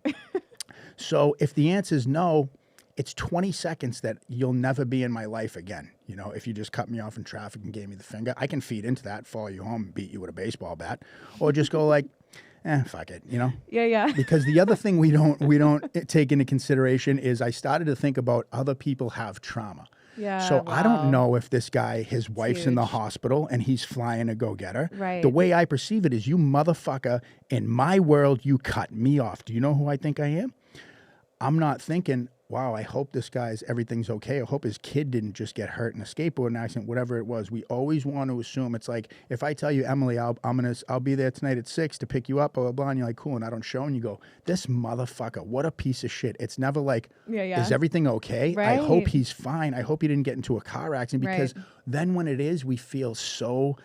So if the answer is no, it's 20 seconds that you'll never be in my life again. If you just cut me off in traffic and gave me the finger, I can feed into that, follow you home, beat you with a baseball bat, or just go like, fuck it, Yeah. Because the other thing we don't take into consideration is I started to think about other people have trauma. Yeah. So wow. I don't know if this guy, his wife's in the hospital and he's flying to go get her. Right. The way I perceive it is, you motherfucker, in my world, you cut me off. Do you know who I think I am? I'm not thinking, wow, I hope this guy's, everything's okay. I hope his kid didn't just get hurt in a skateboarding accident, whatever it was. We always want to assume. It's like, if I tell you, Emily, I'll be there tonight at 6 to pick you up, blah, blah, blah, and you're like, cool, and I don't show, and you go, this motherfucker, what a piece of shit. It's never like, is everything okay? Right. I hope he's fine. I hope he didn't get into a car accident, because then when it is, we feel so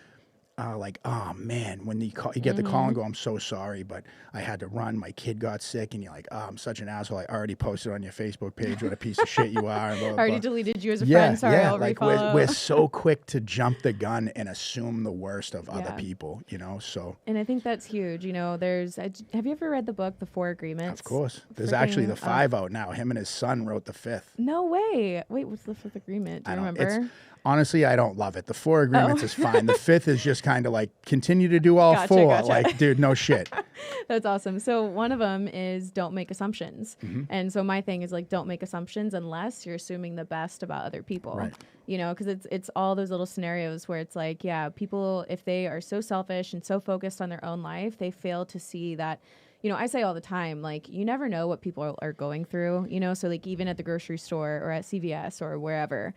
like, oh man, when you get the call and go, I'm so sorry, but I had to run. My kid got sick, and you're like, oh, I'm such an asshole. I already posted on your Facebook page what a piece of shit you are. And blah, blah, Already blah. deleted you as a friend. Sorry, I'll like refollow. we're so quick to jump the gun and assume the worst of other Yeah. people, you know. So, And I think that's huge. You know, have you ever read the book, The Four Agreements? of course, there's actually the 5 out now. Him and his son wrote the 5th. No way. Wait, what's the 5th agreement? Do you remember? Honestly, I don't love it. The 4 agreements is fine. The 5th is just kind of like continue to do all 4. Gotcha. Like, dude, no shit. That's awesome. So one of them is don't make assumptions. And so my thing is like, don't make assumptions unless you're assuming the best about other people. Right. You know, because it's all those little scenarios where it's like, yeah, people, if they are so selfish and so focused on their own life, they fail to see that. You know, I say all the time, like, you never know what people are going through, you know, so like even at the grocery store or at CVS or wherever,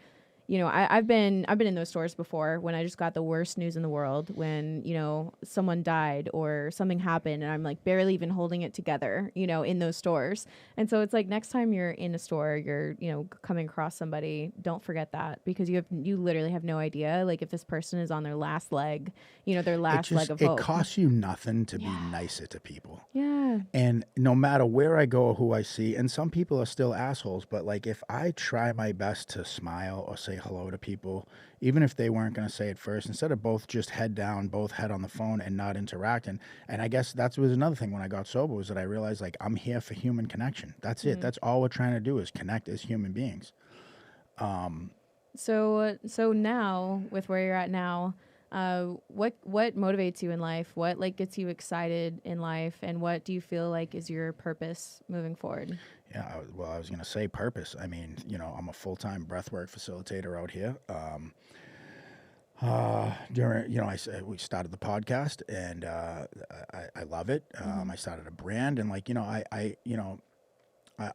you know, I've been in those stores before when I just got the worst news in the world when, you know, someone died or something happened and I'm like barely even holding it together, you know, in those stores. And so it's like next time you're in a store, you're, you know, coming across somebody, don't forget that because you literally have no idea like if this person is on their last leg, you know, their last leg of hope. It costs you nothing to be nicer to people. Yeah. And no matter where I go or who I see, and some people are still assholes, but like if I try my best to smile or say hello to people, even if they weren't going to say it first, instead of both just head down, both head on the phone and not interacting. And I guess that was another thing when I got sober was that I realized like I'm here for human connection. That's it. That's all we're trying to do is connect as human beings. So now with where you're at now, what motivates you in life? What like gets you excited in life, and what do you feel like is your purpose moving forward? Yeah, I was going to say purpose. I mean, you know, I'm a full-time breathwork facilitator out here. During, you know, we started the podcast, and I love it. I started a brand, and like, you know,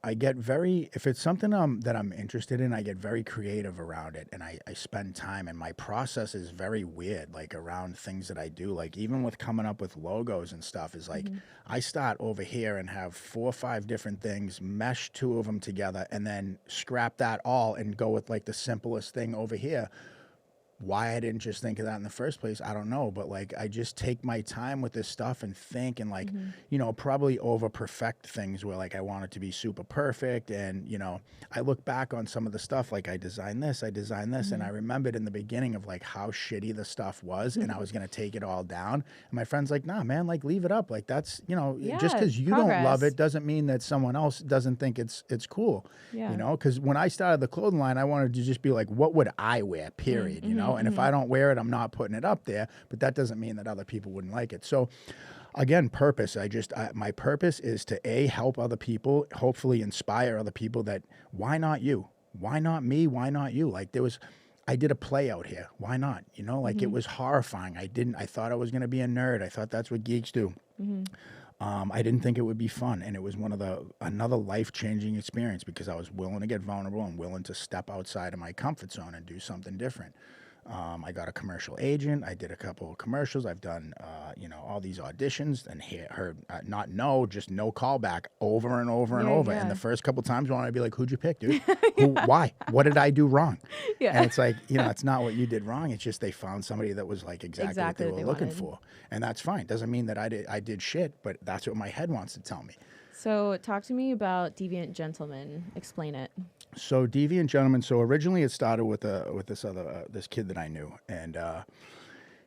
I get very, if it's something that I'm interested in, I get very creative around it, and I spend time, and my process is very weird, like around things that I do, like even with coming up with logos and stuff is like, I start over here and have 4 or 5 different things, mesh 2 of them together, and then scrap that all and go with like the simplest thing over here. Why I didn't just think of that in the first place, I don't know. But like, I just take my time with this stuff and think and like, you know, probably over perfect things where like I want it to be super perfect. And, you know, I look back on some of the stuff, like I designed this. And I remembered in the beginning of like how shitty the stuff was and I was going to take it all down. And my friend's like, nah, man, like leave it up. Like that's, you know, just because you don't love it doesn't mean that someone else doesn't think it's cool, you know? Because when I started the clothing line, I wanted to just be like, what would I wear, period, you know? And if I don't wear it, I'm not putting it up there, but that doesn't mean that other people wouldn't like it. So again, purpose. My purpose is to help other people, hopefully inspire other people that why not you? Why not me? Why not you? Like I did a play out here. Why not? You know, like it was horrifying. I thought I was going to be a nerd. I thought that's what geeks do. I didn't think it would be fun. And it was another life-changing experience because I was willing to get vulnerable and willing to step outside of my comfort zone and do something different. I got a commercial agent. I did a couple of commercials. I've done, you know, all these auditions and heard just no callback over and over and over. And the first couple times I wanted to be like, who'd you pick, dude? Why? What did I do wrong? And it's like, you know, it's not what you did wrong. It's just they found somebody that was like exactly what they were looking for. And that's fine. Doesn't mean that I did shit, but that's what my head wants to tell me. So talk to me about Deviant Gentleman. Explain it. So Deviant Gentleman. So originally it started with this kid that I knew,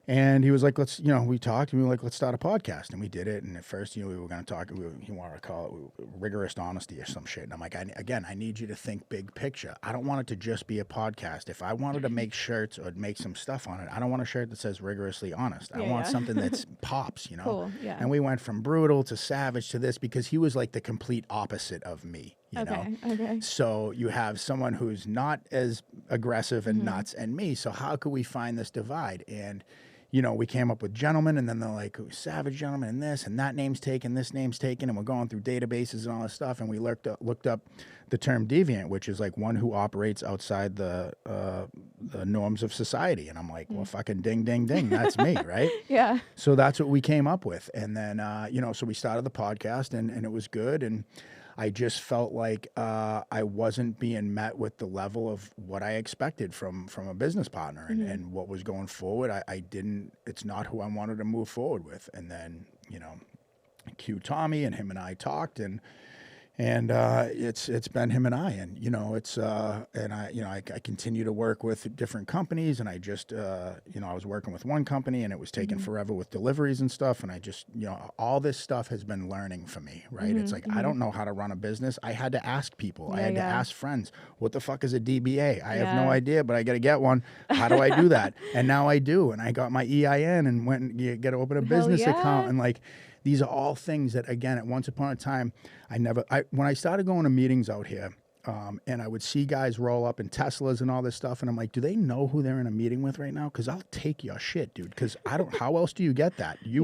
and he was like, we talked and we were like, let's start a podcast, and we did it. And at first, you know, we were going to talk. He wanted to call it rigorous honesty or some shit. And I'm like, I need you to think big picture. I don't want it to just be a podcast. If I wanted to make shirts or make some stuff on it, I don't want a shirt that says rigorously honest. I want something that's pops, you know. Cool. Yeah. And we went from brutal to savage to this because he was like the complete opposite of me. You know? Okay. So you have someone who's not as aggressive and nuts and me. So how could we find this divide? And, you know, we came up with gentlemen, and then they're like, savage gentleman, and this, and that name's taken, this name's taken, and we're going through databases and all this stuff. And we looked up the term deviant, which is like one who operates outside the norms of society. And I'm like, well, fucking ding, ding, ding. That's me, right? Yeah. So that's what we came up with. And then, you know, so we started the podcast, and it was good. And I just felt like I wasn't being met with the level of what I expected from a business partner, and what was going forward. I didn't. It's not who I wanted to move forward with. And then, you know, cue Tommy, and him and I talked, and it's been him and I, and you know, I continue to work with different companies, and I just you know, I was working with one company, and it was taking forever with deliveries and stuff, and I just, you know, all this stuff has been learning for me, right? It's like, I don't know how to run a business. I had to ask people. I had to ask friends, what the fuck is a DBA? I have no idea, but I got to get one. How do I do that? And now I do, and I got my EIN and went and get to open a business account, and like, these are all things that, again, at once upon a time, when I started going to meetings out here, and I would see guys roll up in Teslas and all this stuff, and I'm like, do they know who they're in a meeting with right now? Because I'll take your shit, dude. Because I don't. How else do you get that? You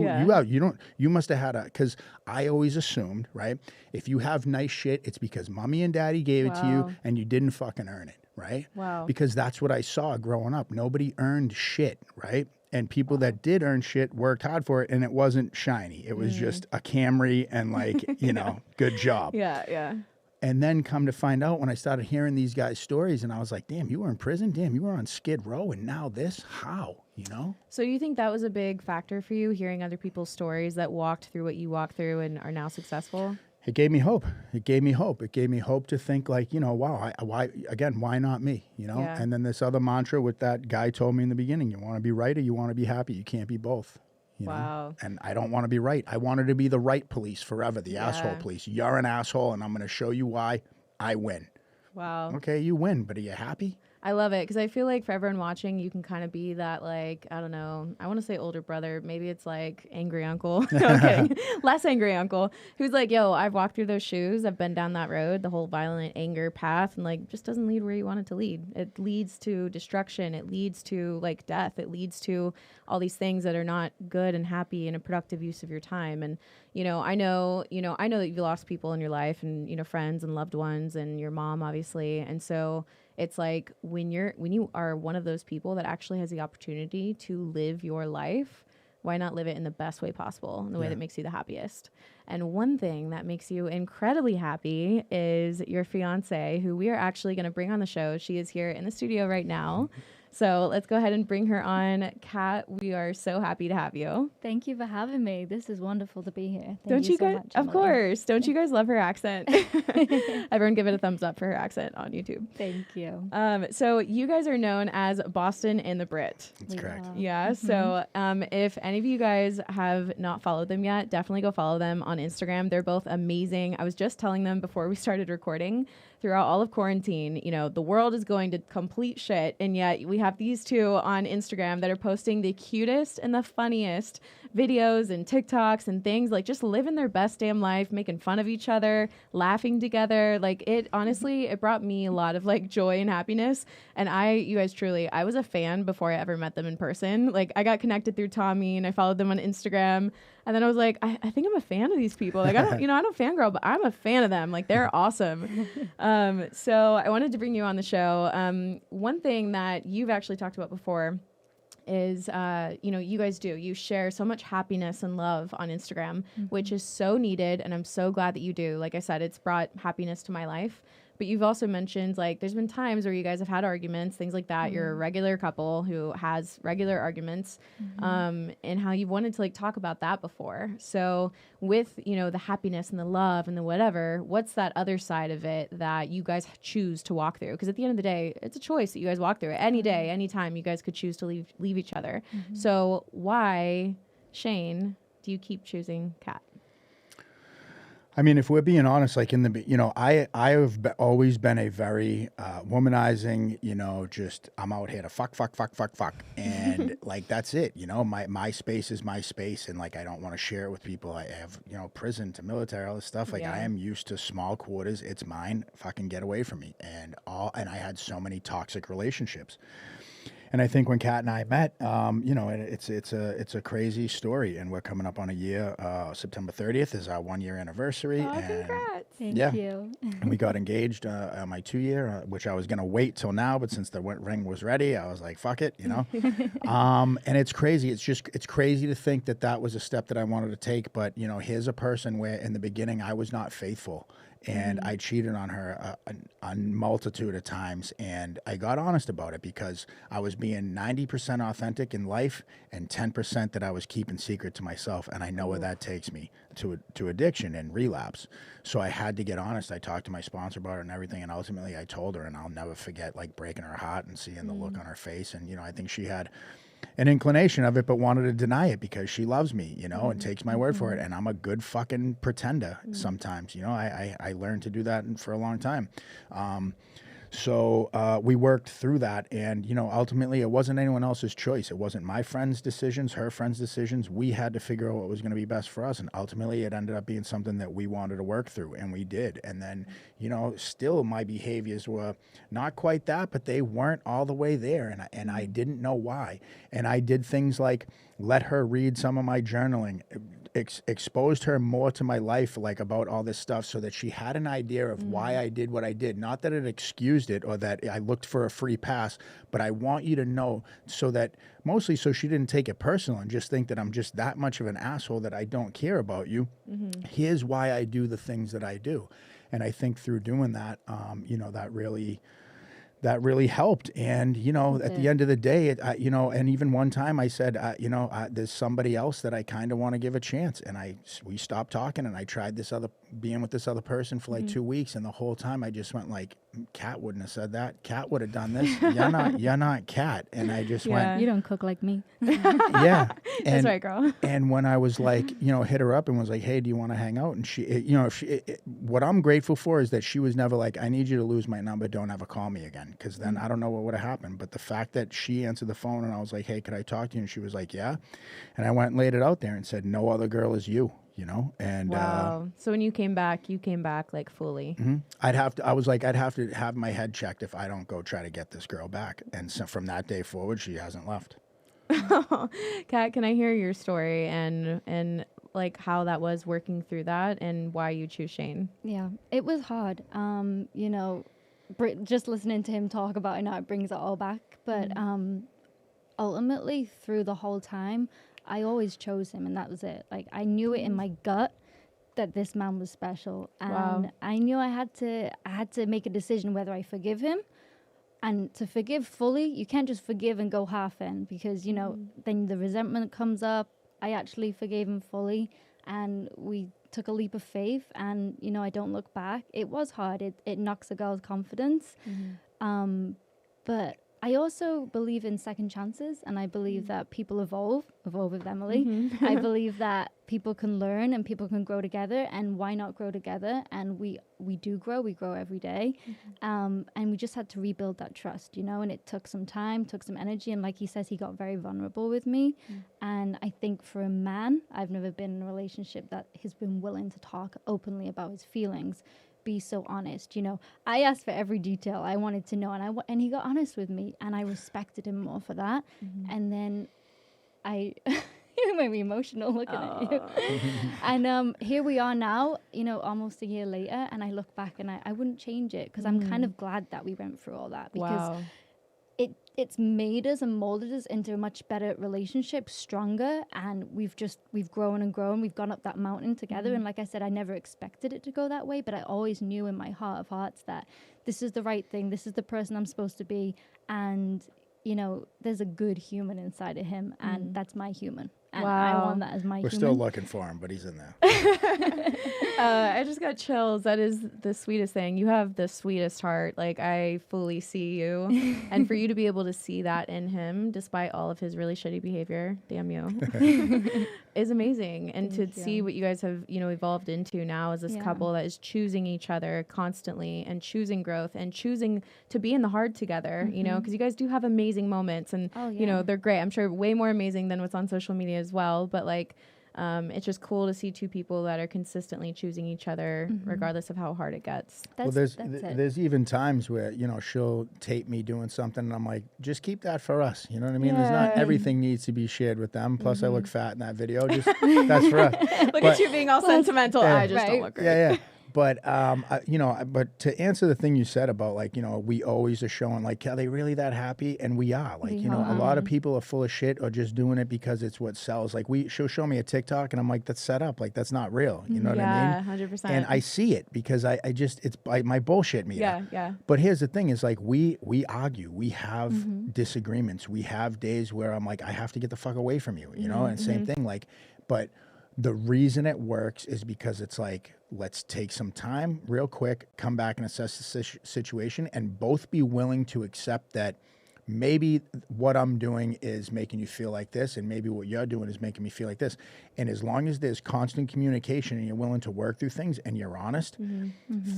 must have had because I always assumed, right? If you have nice shit, it's because mommy and daddy gave it to you, and you didn't fucking earn it, right? Wow. Because that's what I saw growing up. Nobody earned shit, right? And people that did earn shit worked hard for it, and it wasn't shiny. It was just a Camry and, like, you know, good job. Yeah. And then come to find out, when I started hearing these guys' stories, and I was like, damn, you were in prison? Damn, you were on Skid Row, and now this? How? You know? So you think that was a big factor for you, hearing other people's stories that walked through what you walked through and are now successful? It gave me hope. It gave me hope. It gave me hope to think, like, you know, wow, why not me? You know? Yeah. And then this other mantra with that guy told me in the beginning, you want to be right or you want to be happy. You can't be both. You know? And I don't want to be right. I wanted to be the right police forever, the asshole police. You're an asshole, and I'm going to show you why. I win. Wow. Okay, you win, but are you happy? I love it because I feel like for everyone watching, you can kind of be that, like, I don't know, I want to say older brother. Maybe it's like angry uncle. No, I'm kidding. Less angry uncle who's like, yo, I've walked through those shoes. I've been down that road, the whole violent anger path, and like just doesn't lead where you want it to lead. It leads to destruction. It leads to like death. It leads to all these things that are not good and happy and a productive use of your time. And, you know, I know that you've lost people in your life and, you know, friends and loved ones and your mom, obviously. And so it's like when you are one of those people that actually has the opportunity to live your life, why not live it in the best way possible, in the way that makes you the happiest? And one thing that makes you incredibly happy is your fiance, who we are actually going to bring on the show. She is here in the studio right now. So let's go ahead and bring her on. Kat, we are so happy to have you. Thank you for having me. This is wonderful to be here. Don't you so guys? much, Of Emily. course. Don't you guys love her accent? Everyone give it a thumbs up for her accent on YouTube. Thank you. So you guys are known as Boston and the Brit. That's correct. Yeah. So if any of you guys have not followed them yet, definitely go follow them on Instagram. They're both amazing. I was just telling them before we started recording, throughout all of quarantine, you know, the world is going to complete shit. And yet we have these two on Instagram that are posting the cutest and the funniest videos and TikToks and things, like just living their best damn life, making fun of each other, laughing together. Like it, honestly, it brought me a lot of like joy and happiness. And you guys truly, I was a fan before I ever met them in person. Like I got connected through Tommy and I followed them on Instagram. And then I was like, I think I'm a fan of these people. Like, I don't fangirl, but I'm a fan of them. Like, they're awesome. So I wanted to bring you on the show. One thing that you've actually talked about before is, you guys you share so much happiness and love on Instagram, which is so needed. And I'm so glad that you do. Like I said, it's brought happiness to my life. But you've also mentioned, like, there's been times where you guys have had arguments, things like that. You're a regular couple who has regular arguments, and how you've wanted to, like, talk about that before. So with, you know, the happiness and the love and the whatever, what's that other side of it that you guys choose to walk through? Because at the end of the day, it's a choice that you guys walk through. Any day, anytime, you guys could choose to leave each other. So why, Shane, do you keep choosing Kat? I mean, if we're being honest, like I have always been a very womanizing, you know, just I'm out here to fuck. And like, that's it. You know, my space is my space. And like, I don't want to share it with people. I have, you know, prison to military, all this stuff. Like I am used to small quarters. It's mine. Fucking get away from me. And I had so many toxic relationships. And I think when Kat and I met, it's a crazy story, and we're coming up on a year. September 30th is our 1 year anniversary. Oh, and congrats. Thank Yeah. you. And we got engaged on my 2 year, which I was going to wait till now, but since the ring was ready, I was like, fuck it, and it's crazy. It's crazy to think that was a step that I wanted to take. But, here's a person where in the beginning I was not faithful. And I cheated on her a multitude of times, and I got honest about it because I was being 90% authentic in life and 10% that I was keeping secret to myself, and I know where that takes me to addiction and relapse. So I had to get honest. I talked to my sponsor about it and everything, and ultimately I told her, and I'll never forget like breaking her heart and seeing the look on her face. And I think she had an inclination of it, but wanted to deny it because she loves me, and takes my word for it. And I'm a good fucking pretender sometimes. I learned to do that for a long time. So we worked through that, and ultimately it wasn't anyone else's choice. It wasn't my friends' decisions, her friends' decisions. We had to figure out what was going to be best for us, and ultimately it ended up being something that we wanted to work through, and we did. And then still my behaviors were not quite that, but they weren't all the way there, and I didn't know why. And I did things like let her read some of my journaling, exposed her more to my life, like about all this stuff, so that she had an idea of why I did what I did. Not that it excused it or that I looked for a free pass, but I want you to know mostly so she didn't take it personal and just think that I'm just that much of an asshole that I don't care about you. Here's why I do the things that I do. And I think through doing that, that really helped. And, at the end of the day, and even one time I said, there's somebody else that I kind of want to give a chance. And we stopped talking, and I tried being with this other person for like 2 weeks. And the whole time I just went like, Kat wouldn't have said that. Kat would have done this. You're not Kat. And I just went, You don't cook like me. yeah. That's right, girl. And when I was like, hit her up and was like, hey, do you want to hang out? And she, what I'm grateful for is that she was never like, I need you to lose my number. Don't ever call me again. Because then I don't know what would have happened. But the fact that she answered the phone and I was like, hey, could I talk to you? And she was like, yeah. And I went and laid it out there and said, no other girl is you. And wow. So when you came back like fully. I'd have to have my head checked if I don't go try to get this girl back. And so from that day forward, she hasn't left. Kat, can I hear your story and like how that was working through that and why you choose Shane? Yeah, it was hard. Brit, just listening to him talk about it now, it brings it all back. But ultimately, through the whole time, I always chose him, and that was it. Like, I knew it in my gut that this man was special, and I knew I had to make a decision whether I forgive him. And to forgive fully, you can't just forgive and go half in, because then the resentment comes up. I actually forgave him fully, and we took a leap of faith, and I don't look back. It was hard. It knocks a girl's confidence, but I also believe in second chances, and I believe that people evolve with Emily. I believe that people can learn and people can grow together, and why not grow together? And we do grow. We grow every day. And we just had to rebuild that trust, and it took some time, took some energy. And like he says, he got very vulnerable with me. And I think for a man, I've never been in a relationship that has been willing to talk openly about his feelings, be so honest. I asked for every detail I wanted to know, and he got honest with me, and I respected him more for that. And then you made me emotional looking at you. And here we are now, almost a year later, and I look back and I wouldn't change it, because I'm kind of glad that we went through all that, because it's made us and molded us into a much better relationship, stronger, and we've grown and grown. We've gone up that mountain together. And like I said, I never expected it to go that way, but I always knew in my heart of hearts that this is the right thing. This is the person I'm supposed to be. And, there's a good human inside of him, and that's my human. And I want that as my human. We're still looking for him, but he's in there. I just got chills. That is the sweetest thing. You have the sweetest heart. Like, I fully see you. And for you to be able to see that in him, despite all of his really shitty behavior, damn you, is amazing. And to see what you guys have, evolved into now as this couple that is choosing each other constantly and choosing growth and choosing to be in the hard together, because you guys do have amazing moments, and, they're great. I'm sure way more amazing than what's on social media as well. But like, It's just cool to see two people that are consistently choosing each other, regardless of how hard it gets. There's even times where, you know, she'll tape me doing something and I'm like, just keep that for us. You know what I mean? There's not everything needs to be shared with them. Plus I look fat in that video. Just that's for us. Look at you being all sentimental. I just don't look great. Yeah. But, you know, but to answer the thing you said about, like, you know, we always are showing, like, are they really that happy? And we are. Like, you know, a lot of people are full of shit or just doing it because it's what sells. Like, she'll show me a TikTok and I'm like, that's set up. Like, that's not real. You know what I mean? 100%. And I see it because I just, it's my bullshit meter. Yeah. But here's the thing is, like, we argue. We have disagreements. We have days where I'm like, I have to get the fuck away from you, you know? And same thing, like, but the reason it works is because it's like, let's take some time real quick, come back and assess the situation and both be willing to accept that maybe what I'm doing is making you feel like this and maybe what you're doing is making me feel like this. And as long as there's constant communication and you're willing to work through things and you're honest,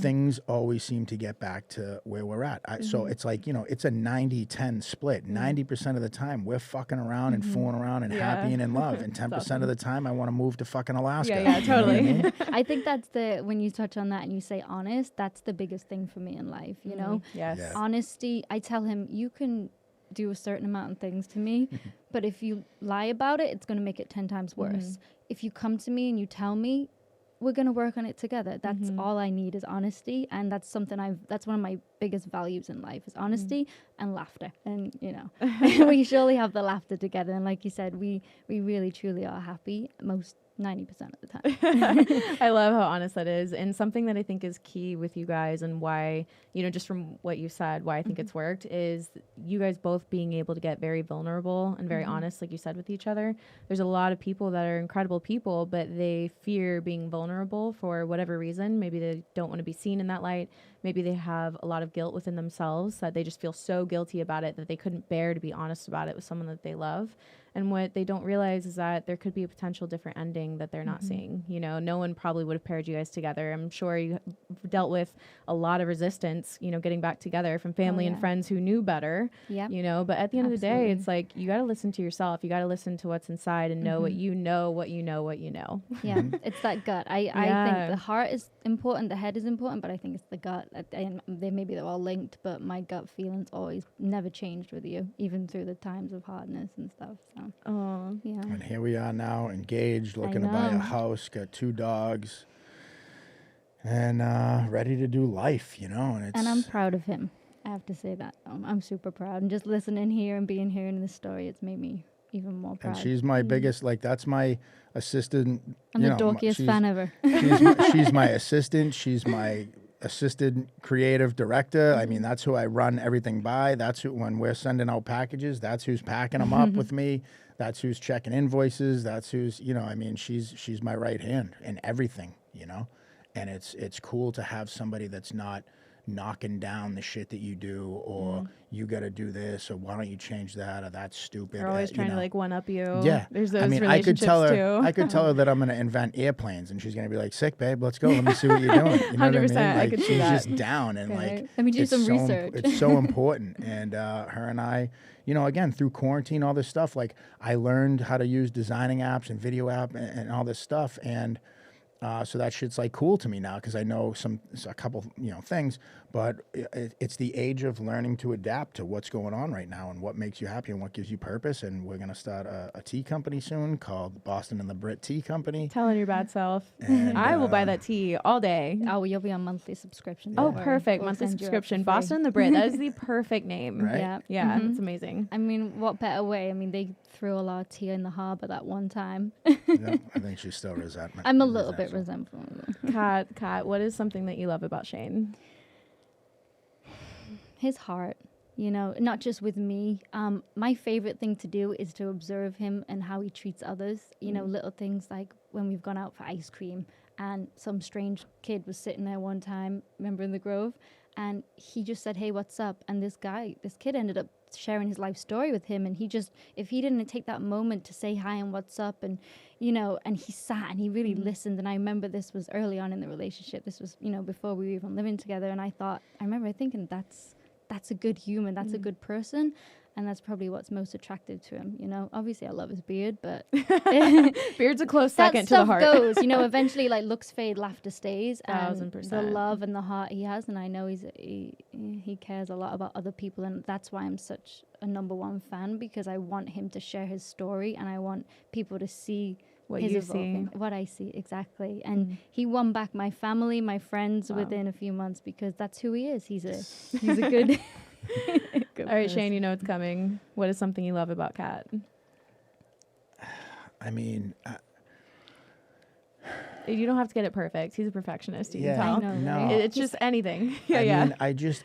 things always seem to get back to where we're at. So it's like, you know, it's a 90-10 split. 90% of the time we're fucking around and fooling around and happy and in love. And 10% of the time I want to move to fucking Alaska. Yeah, totally. You know what I mean? I think that's when you touch on that and you say honest, that's the biggest thing for me in life, you know? Yes. Yeah. Honesty, I tell him, you can do a certain amount of things to me, but if you lie about it, it's going to make it 10 times worse. If you come to me and you tell me, we're going to work on it together. That's all I need is honesty. And that's something that's one of my biggest values in life is honesty and laughter. And, you know, we surely have the laughter together. And like you said, we really, truly are happy most 90% of the time. I love how honest that is. And something that I think is key with you guys and why, you know, just from what you said, why I think it's worked is you guys both being able to get very vulnerable and very honest, like you said, with each other. There's a lot of people that are incredible people, but they fear being vulnerable for whatever reason. Maybe they don't want to be seen in that light. Maybe they have a lot of guilt within themselves that they just feel so guilty about it that they couldn't bear to be honest about it with someone that they love. And what they don't realize is that there could be a potential different ending that they're not seeing. You know, no one probably would have paired you guys together. I'm sure you dealt with a lot of resistance, you know, getting back together from family and friends who knew better, you know, but at the end of the day, it's like, you got to listen to yourself. You got to listen to what's inside and know what you know, what you know, what you know. Yeah, it's that gut. I think the heart is important, the head is important, but I think it's the gut. And maybe they're all linked, but my gut feelings always never changed with you, even through the times of hardness and stuff. So. Oh, yeah. And here we are now, engaged, looking to buy a house, got 2 dogs, and ready to do life, you know. And I'm proud of him. I have to say that. I'm super proud. And just listening here and being here in this story, it's made me even more proud. And she's my biggest, like, that's my assistant. I'm the dorkiest fan ever. She's my assistant. She's my assistant creative director. I mean, that's who I run everything by. That's who, when we're sending out packages, that's who's packing them up with me. That's who's checking invoices. That's who's, you know, I mean, she's my right hand in everything, you know? And it's cool to have somebody that's not knocking down the shit that you do, or you got to do this, or why don't you change that, or that's stupid. They're always trying to like one up you. Yeah. There's those I mean, relationships too. I could tell her that I'm going to invent airplanes, and she's going to be like, sick, babe, let's go. Let me see what you're doing. You know 100%, what I mean? Like, I could see that. She's just down, and like, let me do some research. It's so important. And her and I, you know, again, through quarantine, all this stuff, like I learned how to use designing apps and video app and all this stuff. And so that shit's like cool to me now because I know a couple, you know, things, but it's the age of learning to adapt to what's going on right now and what makes you happy and what gives you purpose. And we're going to start a tea company soon called Boston and the Brit Tea Company. Telling your bad self. And, I will buy that tea all day. Oh, you'll be on monthly subscription. Oh, perfect. Monthly subscription. Boston and the Brit. That is the perfect name. Right? Yeah, it's amazing. I mean, what better way? I mean, they threw a lot of tea in the harbor that one time. Yeah, I think she's still resentment. I'm a little bit resentful. Kat, what is something that you love about Shane? His heart, you know, not just with me. My favorite thing to do is to observe him and how he treats others. You know, little things like when we've gone out for ice cream and some strange kid was sitting there one time, remember in the Grove, and he just said, hey, what's up? And this kid ended up sharing his life story with him, and if he didn't take that moment to say hi and what's up, and you know, and he sat and he really listened. And I remember this was early on in the relationship. This was, you know, before we were even living together. And I remember thinking that's a good human, that's a good person. And that's probably what's most attractive to him, you know. Obviously, I love his beard, but beard's a close second to the heart. Goes, you know. Eventually, like looks fade, laughter stays, and 1000%. the love and the heart he has, and I know he cares a lot about other people, and that's why I'm such a #1 fan, because I want him to share his story, and I want people to see what his you evolving, see, what I see exactly. And he won back my family, my friends within a few months, because that's who he is. He's a good. All right, Shane, you know it's coming. What is something you love about Kat? I mean, you don't have to get it perfect. He's a perfectionist. You yeah, can tell. I know, no. right? It's just anything. Yeah, I mean,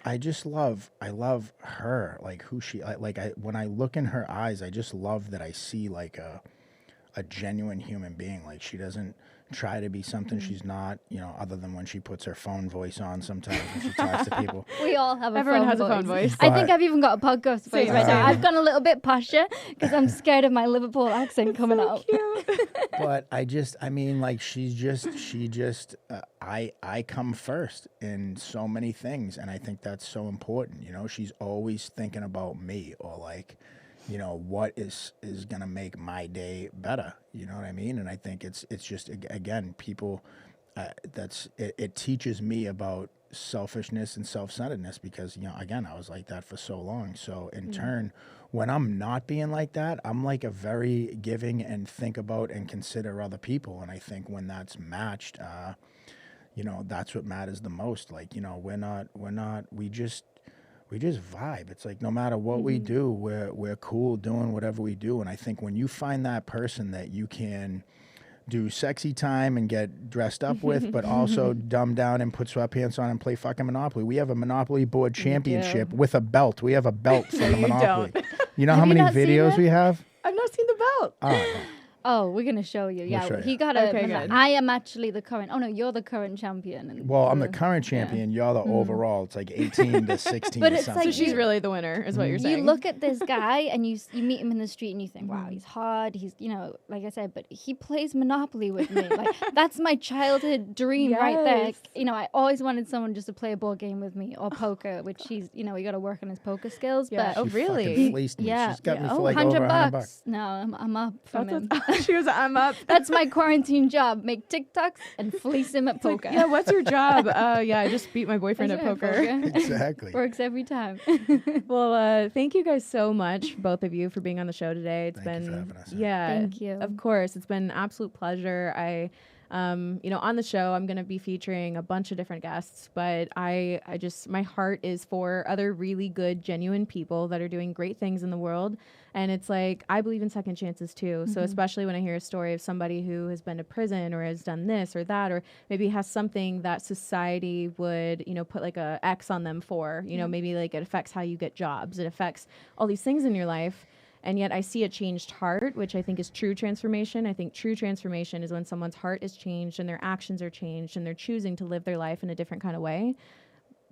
I just love her, like who she, when I look in her eyes, I just love that I see like a genuine human being. Like she doesn't try to be something she's not, you know, other than when she puts her phone voice on sometimes when she talks to people. We all have Everyone has a phone voice. I think I've even got a podcast voice Same, right now. same. I've gone a little bit posher because I'm scared of my Liverpool accent coming out. But I mean, like she just I come first in so many things, and I think that's so important. You know, she's always thinking about me, or like, you know, what is gonna make my day better. You know what I mean? And I think it's just, again, people. It teaches me about selfishness and self-centeredness, because, you know, again, I was like that for so long. So in turn, when I'm not being like that, I'm like a very giving and think about and consider other people. And I think when that's matched, you know, that's what matters the most. Like, you know, we just vibe. It's like no matter what we do, we're cool doing whatever we do. And I think when you find that person that you can do sexy time and get dressed up with, but also dumb down and put sweatpants on and play fucking Monopoly. We have a Monopoly board championship with a belt. We have a belt for the Monopoly. You know how many videos we have? I've not seen the belt. Oh, Oh, we're gonna show you. Yeah, show you. he got a. Okay, good. I am actually the current. Oh no, you're the current champion. And well, I'm the current champion. You're the overall. It's like 18 to 16 But or it's something. like So she's really the winner, is what you're saying. You look at this guy and you meet him in the street and you think, wow, he's hard. He's, you know, like I said, but he plays Monopoly with me. Like that's my childhood dream right there. Yes. You know, I always wanted someone just to play a board game with me, or poker, which he's, you know, we got to work on his poker skills. Yeah. But Oh, She really? fucking fleeced me. Yeah. She's got me Yeah. for like $100 over $100. No, I'm up from him. She goes, I'm up. That's my quarantine job. Make TikToks and fleece him at poker. Yeah, what's your job? Yeah, I just beat my boyfriend at poker. Exactly. Works every time. Well, thank you guys so much, both of you, for being on the show today. It's Thank been you for having us. yeah, Thank you. Of course, it's been an absolute pleasure. You know, on the show, I'm going to be featuring a bunch of different guests, but I just, my heart is for other really good, genuine people that are doing great things in the world. And it's like, I believe in second chances too. So especially when I hear a story of somebody who has been to prison or has done this or that, or maybe has something that society would, you know, put like a X on them for, you know, maybe like it affects how you get jobs. It affects all these things in your life. And yet I see a changed heart, which I think is true transformation. I think true transformation is when someone's heart is changed and their actions are changed and they're choosing to live their life in a different kind of way.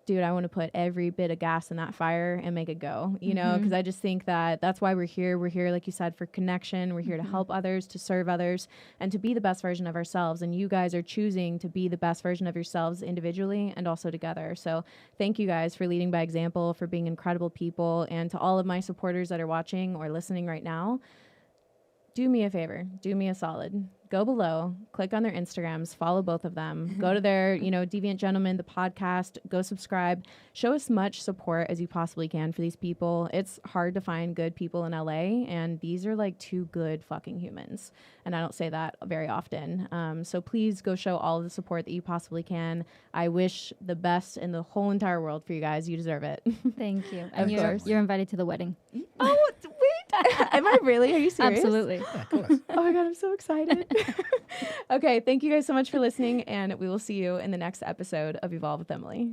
Dude, I want to put every bit of gas in that fire and make it go, you know, because I just think that that's why we're here. We're here, like you said, for connection. We're here to help others, to serve others, and to be the best version of ourselves. And you guys are choosing to be the best version of yourselves individually and also together. So thank you guys for leading by example, for being incredible people. And to all of my supporters that are watching or listening right now, do me a favor, do me a solid. Go below, click on their Instagrams, follow both of them, go to their, you know, Deviant Gentlemen, the podcast, go subscribe, show as much support as you possibly can for these people. It's hard to find good people in LA, and these are like two good fucking humans. And I don't say that very often. So please go show all of the support that you possibly can. I wish the best in the whole entire world for you guys. You deserve it. Thank you. Of And course. you're invited to the wedding. Oh, wait. Am I really? Are you serious? Absolutely. Yeah, of course. Oh my God, I'm so excited. Okay, thank you guys so much for listening, and we will see you in the next episode of Evolve with Emily.